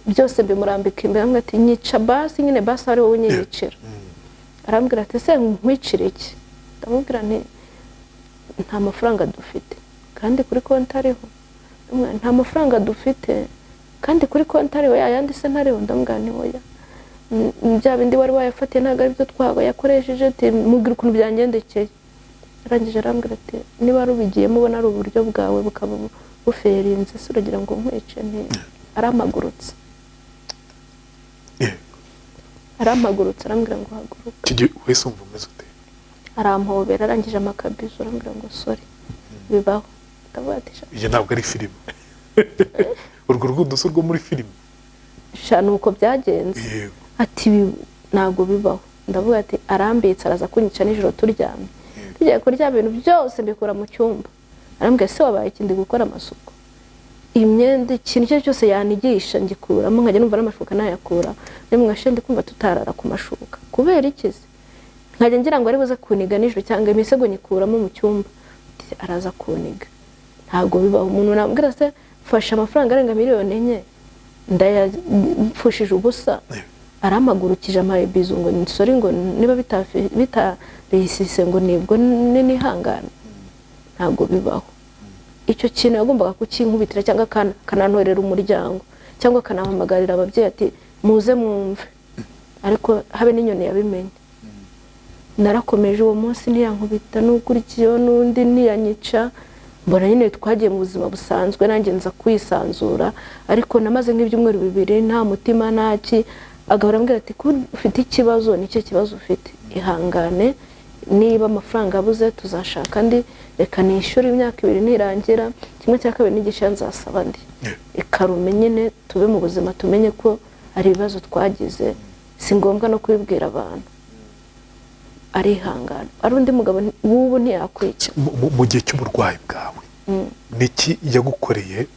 Byose mbimurambika imbere, ati nyica basi, nyine basi ari wowe unyicira. Arambwira ati se nkwicire iki? Ndamubwira nti nta mafaranga dufite kandi kuri konti ariho. Nta mafaranga dufite kandi kuri konti ariho, yayandi se ntariho. Ndamubwira nti oya, bya bindi wari wayafatiye ntabwo ari byo yakoresheje, ati mubwira ukuntu byangendekeye. Arangije arambwira ati niba rubigiyemo ubona ari uburyo bwawe bukaba buferinze, se uragira ngo nkwice? Aramagurutse, aramagurutse, arambwira ngo haguruka. Wese umva umeze ute? Arampobera, arangije amakabizo, arambwira ngo sorry, bibaho. Ndavuga ati iyo ntabwo ari filime. Urwo rukundo si urwo muri filime. Shana uko byagenze. Ati ntabwo bibaho. Ndavuga ati arambitse, araza kunyica nijoro turyamye. Tugiye kurya ibintu byose mbikura mu cyumba. Arambwira se wabaye ikindi gukora amasuku, imyenda, ikintu cyose yanigisha ngikuramo, nkajya numva n'amashuka nayakura. Nimwe ashende kumva tutarara ku mashuka kubera ikizi, nkajya ngira ngo ari buze kuniga nijoro cyangwa imisego nyikuramo mu cyumba. Araza kuniga. Ntabwo bibaho. Umuntu nambwira se fasha amafaranga arenga miliyoni 4 ndayapfushije ubusa, aramagurukije amabizo ngo sorry, ngo niba bitarisise ngo nibwo nihangana. Ntabwo bibaho. Icyo kintu yagombaga kukinkubitira cyangwa kanantorera umuryango cyangwa kanahamagarira ababyeyi ati muze mwumve, ariko habe n'inyoni yabimenye. Narakomeje uwo munsi ntiyankubita, n'ukurikiyeho n'undi ntiyanyica. Mbona nyine twagiye mu buzima busanzwe, nanjye nza kwisanzura, ariko namaze nk'ibyumweru 2 nta mutima ntaki. Agahora ambwira ati ko ufite ikibazo, nicyo kibazo ufite, ihangane, niba amafaranga abuze tuzashaka andi, reka nishyure imyaka 2 nirangira, kimwe cya kabiri n'igisha nzasaba ndi. Ikarume nyine tube mu buzima, tumenye ko ari ibibazo twagize, si ngombwa no kubibwira abantu. Arihangana. Ari undi mugabo w'ubu ntiyakwica. Mu gihe cy'uburwayi bwawe niki yagukoreye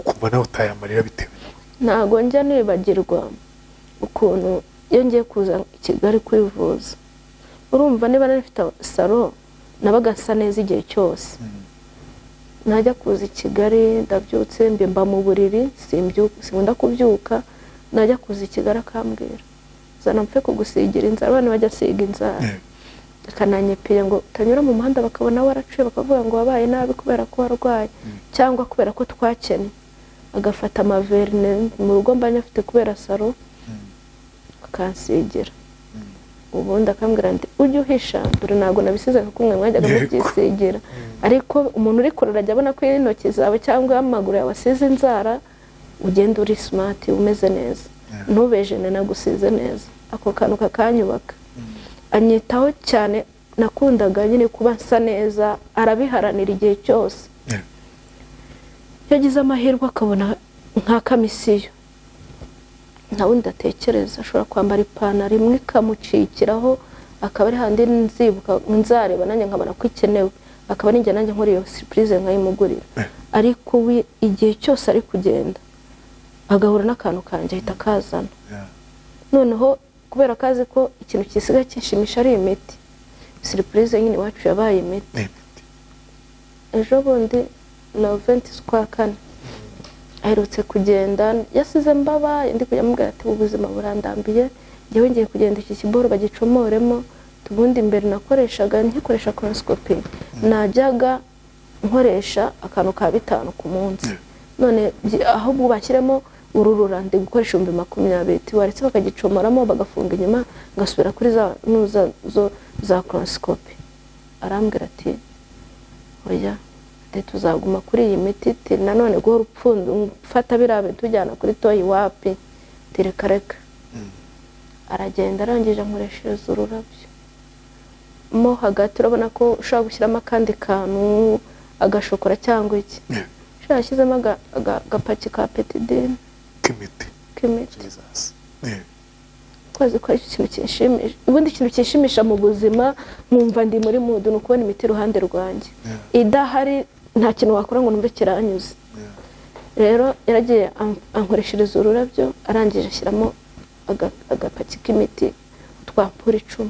kuba nawe utayamarira bitewe nawe? Ntago njya nibagirwa ukuntu iyo ngiye kuza i Kigali kwivuza. Urumva niba nafite salo nabaga nsa neza igihe cyose. Najya kuza i Kigali ndabyutse mba mu buriri, sinkunda kubyuka. Najya kuza i Kigali akambwira zana mpfe kugusigira inzara, abana bajya siga inzara. Akananyepira ngo tanyura mu muhanda bakabona waracuye, bakavuga ngo wabaye nabi kubera ko warwaye cyangwa kubera ko twakene. Agafata amaverne mu rugo mbanya afite kubera salo akansigira. Ubundi akambwira ndi ujye uhisha, dore ntago nabisize kumwe mwajyaga mubyisigira, ariko umuntu uri kurara ajya abona ko intoki zawe cyangwa amaguru yawe asize inzara, ugenda uri smart umeze neza, ntubejene nagusize neza. Ako kantu kakanyubaka. Anyitaho cyane, nakundaga nyine kuba nsa neza, arabiharanira igihe cyose. Yagize amahirwe akabona nka kamisiyo, nta wundi atekereza ashobora kwambara ipantaro imwe ikamucikiraho, akaba ari handi nzibuka nzareba nanjye nkabona ko ikenewe, akaba ninjye nanjye nkora iyo surprise nkayimugurira. Ariko we igihe cyose ari kugenda agahura n'akantu kanje ahita kazana. Noneho kubera kazi ko ikintu kisiga kishimisha ari imiti, surprise nyine wacu yabaye imiti. Ejo bundi Noventis kwa 4 aherutse kugenda, yasize mbabaye, ndi kujya mubwira ati ubuzima burandambiye, ngewe ngiye kugenda iki kiboro bagicomoremo. Tubundi imbere nakoreshaga nkikoresha coloscopy, najyaga nkoresha akantu ka 5 ku munsi. None ahubwo bashyiremo ururura ndi gukoresha 20 waretse bakagicomoramo bagafunga inyuma ngasubira kuri za coloscopy. Arambwira ati oya, tuzaguma kuri iyi miti, nanone guhora upfundo mfata birabe tujyana kuri toyi wapi. reka aragenda arangije ankoreshereza ururabyo mo hagati urabona ko ushaka gushyiramo akandi kantu agashokora cyangwa iki yashyizemo agapaki ka petidine k'imiti twazi ko ari ikintu kinshimisha ubundi ikintu kinshimisha mu buzima nkumva ndi muri mudu ni ukubona imiti iruhande rwanjye idahari nta kintu wakora ngo numve kiranyuze rero yaragiye ankoreshereza ururabyo arangije ashyiramo agapaki k'imiti twampura 10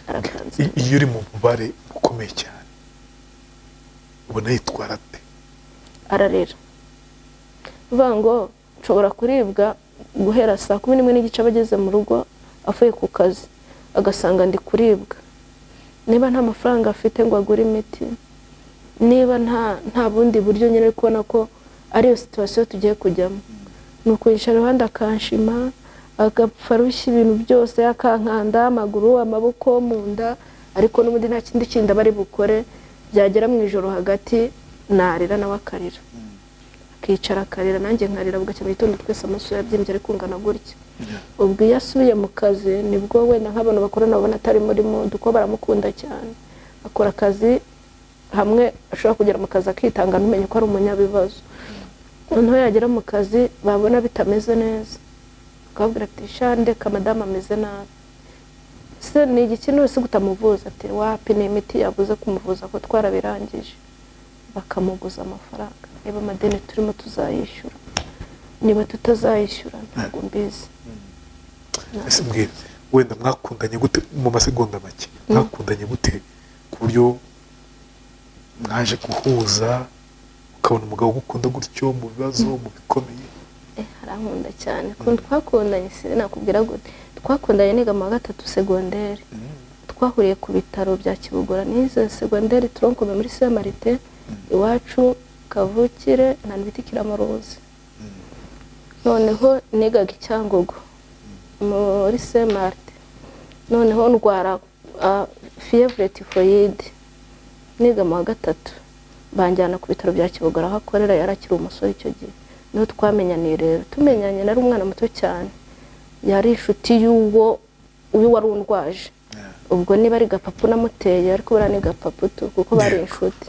arakanze. Iyo uri mu bubare bukomeye cyane ubona yitwara ate? Ararera uvuga ngo nshobora kuribwa guhera saa 11 n'igice abageze mu rugo avuye ku kazi agasanga ndi kuribwa, niba nta mafaranga afite ngo agure imiti, niba nta bundi buryo nyine kubona ko ariyo situation tugiye kujyamo, nuko yicara iruhande akanshima agafarushya ibintu byose akankanda amaguru amaboko mu nda, ariko n'ubundi nta kindi kindi bari bukore, byagera mu ijoro hagati narira nawe akarira akicara akarira nanjye nkarira bugacya mu gitondo twese amaso yabyimbye ari kungana gutya. Ubwo iyo asubiye mu kazi nibwo wenda nk'abantu bakorana babona atari muri mudu ko baramukunda cyane, akora akazi hamwe ashobora kugera mu kazi akitanga ntumenye ko ari umunyabibazo, noneho yagera mu kazi babona bitameze neza akabwira ati shande ka madame ameze nabi, se ni igikintu wese gutamuvuza ati wapi ni imiti yabuze kumuvuza ko twarabirangije, bakamuguza amafaranga, niba amadeni turimo tuzayishyura, niba tutazayishyura ntabwo mbizi. Ese mbwira wenda mwakundanye gute mu masegonda make, mwakundanye gute ku buryo mwaje guhuza ukabona umugabo ugukunda gutyo mu bibazo mu bikomeye? Arankunda cyane kuko twakundanye nakubwira gute, twakundanye niga mu 3 segonderi, twahuriye ku bitaro bya Kibugora nize segonderi tronkome muri Samarite iwacu kavukire na Nbitikira Marozi, noneho nigaga Icyangugu muri Samarite, noneho ndwara fievre typhoid niga mu 3 banjyana ku bitaro bya Kibugora aho akorera, yarakiri umusore icyo gihe, no twamenyaniye rero tumenyanye nari umwana muto cyane, yari inshuti y'uwo wari undwaje, ubwo niba ari Gapapu namuteye ariko bara ni Gapapu tu kuko bari inshuti,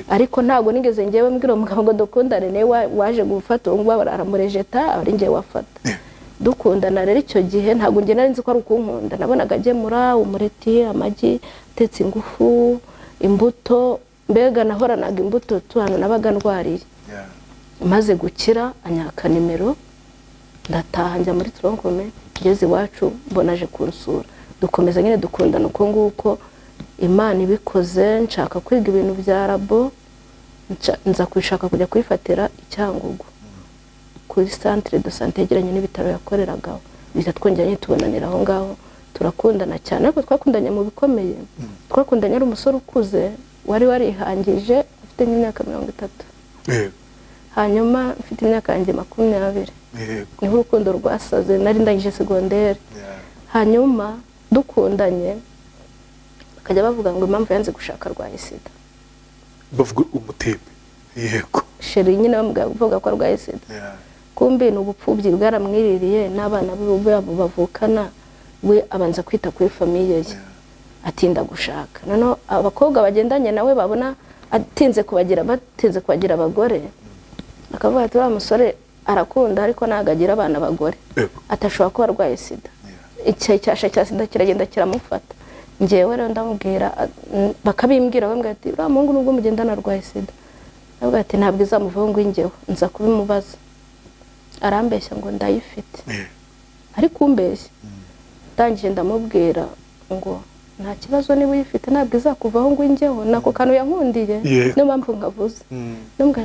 ariko ntago nigeze ngewe mbwira umugabo ngo dukundane, ne waje gufata ngo baramurejeta ari ngewe wafata dukundana. Rero icyo gihe ntago nge nari nzi ko ari ukunkunda, nabonaga agemura umureti amagi tetse ingufu imbuto, mbega nahoranaga imbuto tu hano nabaga ndwariye. Maze gukira anyaka nimero ndataha njya muri tronkome, ngeze iwacu mbonaje kunsura, dukomeza nyine dukundana uko nguko. Imana ibikoze nshaka kwiga ibintu bya labo, nza kwishaka kujya kwifatira Icyangugu kuri centre de santé yegeranye n'ibitaro yakoreragaho, biza twongeye tubonanira aho ngaho turakundana cyane, ariko twakundanye mu bikomeye. Twakundanye ari umusore ukuze wari warihangije afite imyaka 30, hanyuma mfite imyaka yanjye 20, niho urukundo rwasaze, nari ndangije segonderi. Hanyuma dukundanye bakajya bavuga ngo impamvu yanze gushaka rwaye sida, bavuga umutebe yego sheri nyine bavuga ko rwaye sida, kumbe n'ubupfubyi bwaramwiririye n'abana babo bavukana, we abanza kwita kuri famiye ye atinda gushaka. None abakobwa bagendanye nawe babona atinze kubagira abagore, akavuga ati wa musore arakunda ariko nagagira abana abagore, atashobora kuba arwaye sida, icyasha cya sida kiragenda kiramufata. Ngewe rero ndamubwira, bakabimbwira bambwira ati uriya muhungu nubwo mugendana arwaye sida, avuga ati ntabwo izamuvaho ngo ingewe, nza kubimubaza. Arambeshya ngo ndayifite, ariko umbeshya ndangije ndamubwira ngo nta kibazo niba uyifite ntabwo izakuvaho ngo ingeho, nako kantu yankundiye niyo mpamvu nkavuze. Ndumva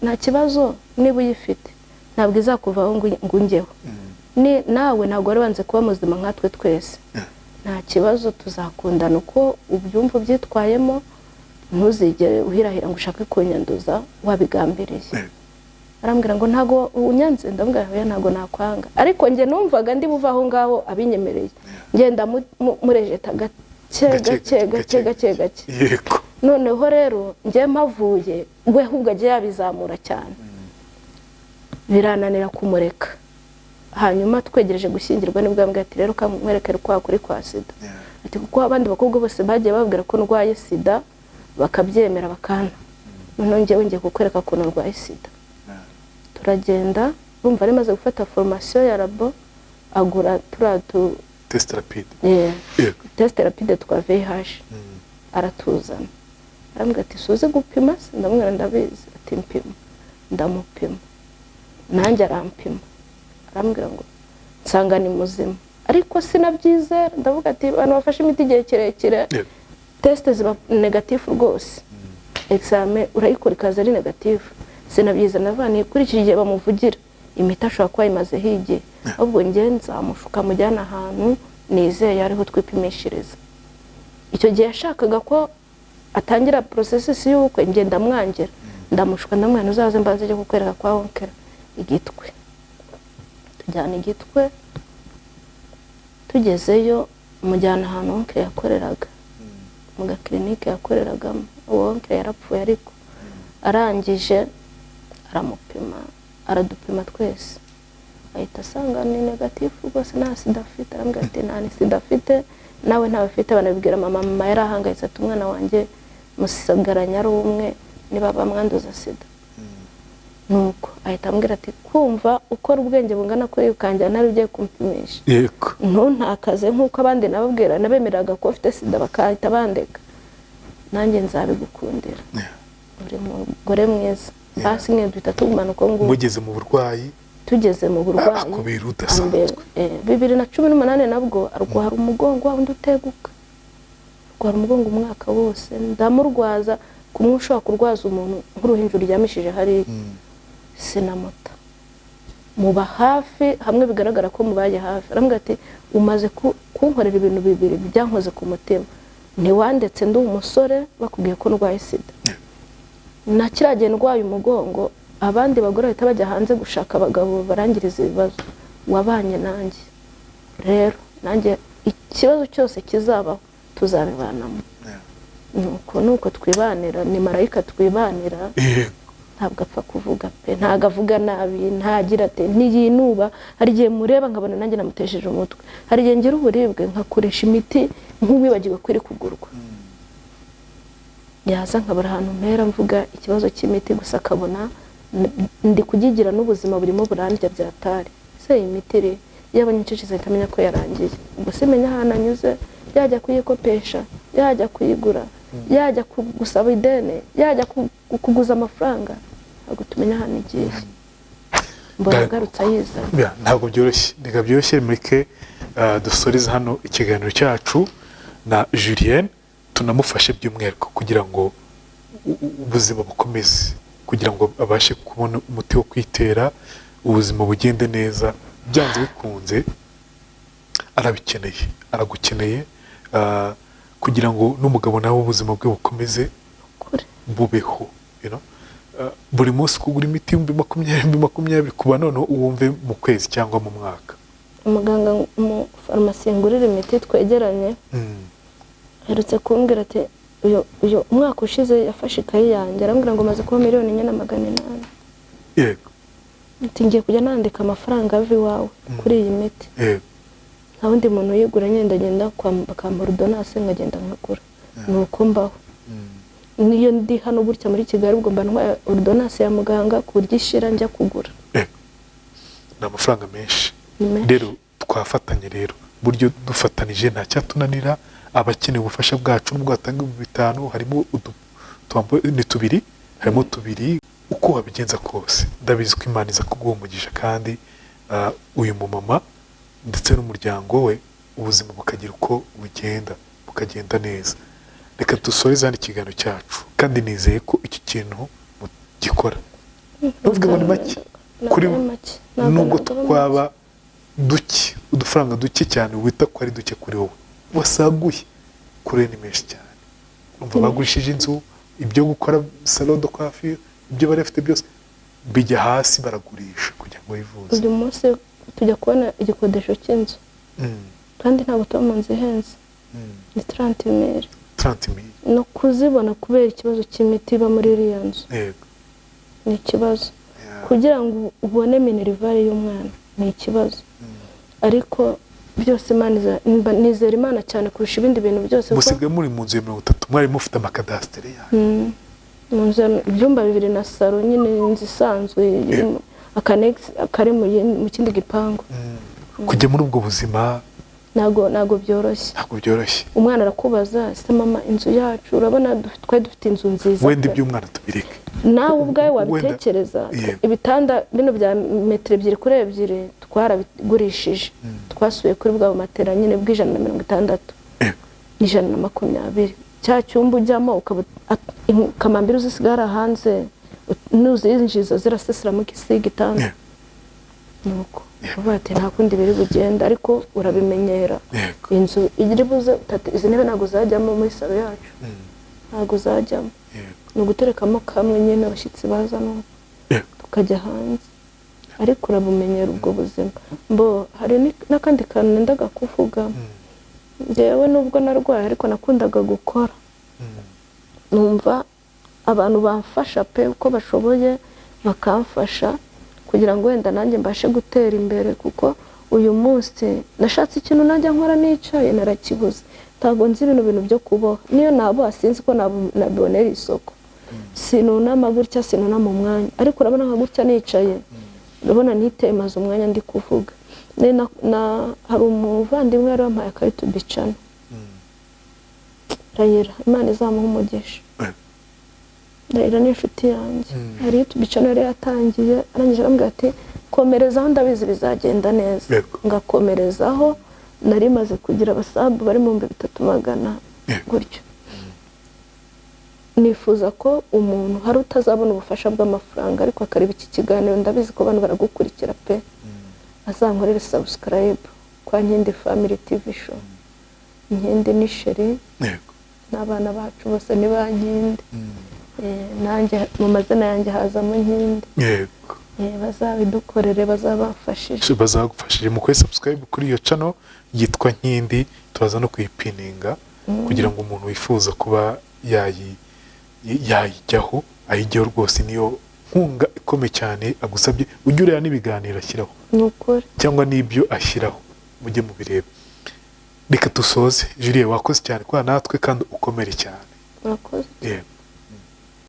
nta kibazo niba uyifite ntabwo izakuvaho ngo ingeho, nawe ntabwo wari wanze kuba muzima nkatwe twese, nta kibazo tuzakundana uko ubyumva byitwayemo, ntuzigere uhirahira ngo ushake kunyanduza wabigambiriye. Arambwira ngo ntago unyanze, ndambwira oya ntago nakwanga, ariko nge numvaga ndi buva aho ngaho abinyemereye, ngenda murejeta gake. Noneho rero nge mpavuye we ahubwo agiye yabizamura cyane, birananira kumureka, hanyuma twegereje gushyingirwa nibwo yambwiye ati rero kamwerekere kwa kuri kwa sida ati kuko abandi bakobwa bose bagiye babwira ko ndwaye sida bakabyemera bakana none ngiye kukwereka ko ndwaye sida turagenda bumva ari maze gufata formation ya labo agura turatu test rapide test rapide twa VIH aratuzana arambwira ati suze gupima ndamwira ndabizi ati mpima ndamupima nanjye arampima arambwira ngo nsanga ni muzima ariko sinabyizera ndavuga ati abantu bafashe imiti igihe kirekire test ziba negative rwose examen urayikora ikaza ari negative sinabyizera navaniye kuri iki gihe bamuvugira imiti ashobora kuba imaze hige ahubwo nge nzamushuka mujyana ahantu nizeye ariho twipimishiriza icyo gihe yashakaga ko atangira processes y'ubukwe nge ndamwangira ndamushuka ndamwana uzaze mbanze cyo kukwereka kwa onkera igitwe tujyana igitwe tugezeyo mujyana ahantu onkera yakoreraga mu gaklinike yakoreragamo uwo onkera yarapfuye ariko arangije aramupima aradupima twese ahita asanga ni negative rwose nta sida afite arambwira ati nta sida afite nawe ntawe afite banabibwira mama yarahangayitse ati umwana wanjye musigaranya ari umwe niba bamwanduza sida nuko ahita ambwira ati kumva ukora ubwenge bungana kuri ukanjyana ari ugiye kumpimisha yego ntuntakaze nk'uko abandi nababwira nabemeraga ko ufite sida bakahita bandeka nanjye nzabigukundira uri mugore mwiza basi mwe duhita tugumana uko nguko mugeze mu burwayi tugeze mu burwayi akubera udasanzwe 2018 nabwo arwara umugongo wundi uteguka arwara umugongo umwaka wose ndamurwaza kumwe ushobora kurwaza umuntu nk'uruhinja ryamishije hari sinamota muba hafi hamwe bigaragara ko mubaye hafi arambwira ati umaze kunkorera ibintu bibiri byankoze ku mutima ntiwandetse ndi umusore bakubwiye ko ndwaye sida nakiragiye ndwaye umugongo abandi bagore bahita bajya hanze gushaka abagabo barangiriza ibibazo wabanye nanjye rero nanjye ikibazo cyose kizabaho tuzabibanamo nuko twibanira ni marayika twibanira ntabwo apfa kuvuga pe ntago avuga nabi ntagira ate ntiyinuba hari igihe mureba nkabona nanjye namutesheje umutwe hari igihe ngira uburibwe nkakoresha imiti nk'uwibagirwa kwiri kugurwa yaza nkabara ahantu mpera mvuga ikibazo cy'imiti gusa akabona ndi kugigira n'ubuzima burimo burandya byatari se imiti re y'abanyiciciza itamenya ko yarangiye ubwo se menya ahantu anyuze yajya kuyikopesha yajya kuyigura yajya gusaba idene yajya kuguza amafaranga ntabwo tumenya ahantu igiye mbona agarutse ayiza ntabwo byoroshye reka byoroshye mureke dusoreze hano ikiganiro cyacu na Julienne tunamufashe by'umwihariko kugira ngo ubuzima bukomeze kugira ngo abashe kubona umuti wo kwitera ubuzima bugende neza byanze bikunze arabikeneye aragukeneye kugira ngo n'umugabo nawe ubuzima bwe bukomeze bubeho buri munsi kugura imiti 20,000 kuba none uwumve mu kwezi cyangwa mu mwaka umuganga mu farumasi ngurira imiti twegeranye herutse kumbwira ati uyo umwaka ushize yafashe ikayi yanjye arambwira ngo maze kuba 4,800,000 yego ngiye kujya nandika amafaranga ava iwawe kuri iyi miti yego nta wundi muntu uyigura ngenda kwa ordonnance nkagenda nkagura nuko mbaho niyo ndi hano gutya muri Kigali ubwo mba ntwa ordonnance ya muganga kuryishira njya kugura na amafaranga menshi rero twafatanye rero buryo dufatanije nta cyatunanira abakeneye ubufasha bwacu nubwo batanga 5,000 harimo ni tubiri harimo tubiri uko wabigenza kose ndabizi ko Imana iza kuguha umugisha kandi uyu mumama ndetse n'umuryango we ubuzima bukagira uko bukagenda neza reka dusoreze hano ikiganiro cyacu kandi nizeye ko iki kintu gikora nuvuga ngo ni make kuri nubwo twaba duke udufaranga duke cyane wita ko ari duke kuri wowe wasaguye kure ni menshi cyane umva bagurishije inzu ibyo gukora salon de coiffure ibyo bari bafite byose bijya hasi baragurisha kugira ngo bivuze uyu munsi tujya kubona igikodesho cy'inzu kandi ntabwo tuba mu nzu ihenze ni 30,000 no kuzibona kubera ikibazo cy'imiti iba muri iriya nzu ni ikibazo kugira ngo ubone minerivare y'umwana ni ikibazo ariko byose Imana nizera Imana cyane kurusha ibindi bintu byose musigaye muri mu nzu ya 30 mwari mufite amakadastere yanyu mu nzu ibyumba 2 na saro nyine inzu isanzwe akanex kari mu kindi gipangu kujya muri ubwo buzima nago byoroshye umwana arakubaza se mama inzu yacu urabona dufite inzu nziza wenda iby'umwana tubireke nawe ubwawe wabitekereza ibitanda bino bya metero 2 kuri 2 twarabigurishije twasuye kuri bwa matera nyine bw'160 120 cya cyumba ujyamo ukamambira uzisigara hanze nuzinjiza zirasesera mu gisigitanda nuko ubate nta kundi biri bugenda ariko urabimenyera inzu iri buze izi ntebe nago zajyamo muri salo yacu nago zajyamo no guterekamo kamwe nyine abashyitsi bazamo tukajya hanze ariko urabumenyera ubwo buzima mbo hari n'akandi kantu nendaga kuvuga njyewe nubwo narwaye ariko nakundaga gukora numva abantu bamfasha pe uko bashoboye bakamfasha kugira ngo wenda nanjye mbashe gutera imbere kuko uyu munsi nashatse ikintu najya nkora nicaye narakibuze ntago nzi ibintu byo kuboha niyo nabo asinzi ko nabonera isoko sinunama gutya sinunama umwanya ariko urabona nka gutya nicaye urabona nitemaza umwanya ndi kuvuga hari umuvandimwe yari wampaye ka YouTube channel Rayira Imana izamuha umugisha Rayira ni inshuti yanjye hari YouTube channel yari yatangiye arangije arambwira ati komerezaho ndabizi bizagenda neza ngakomerezaho nari maze kugira abasabu bari mu 300 gutyo nifuza ko umuntu hari utazabona ubufasha bw'amafaranga ariko akareba iki kiganiro ndabizi ko abantu baragukurikira pe azankorera subscribe kwa Nkindi Family TV show Nkindi ni sheri n'abana bacu bose ni ba Nkindi nanjye mu mazina yanjye hazamo Nkindi yego bazabidukorere bazagufashije mu subscribe kuri iyo channel yitwa Nkindi tubaza no kuyipininga kugira ngo umuntu wifuza kuba yayijyaho ayijyaho rwose niyo nkunga ikomeye cyane agusabye ujye ureba n'ibiganiro ashyiraho nukuri cyangwa n'ibyo ashyiraho mujye mu bireba reka dusoze Julie wakoze cyane kwa natwe kandi ukomere cyane wakoze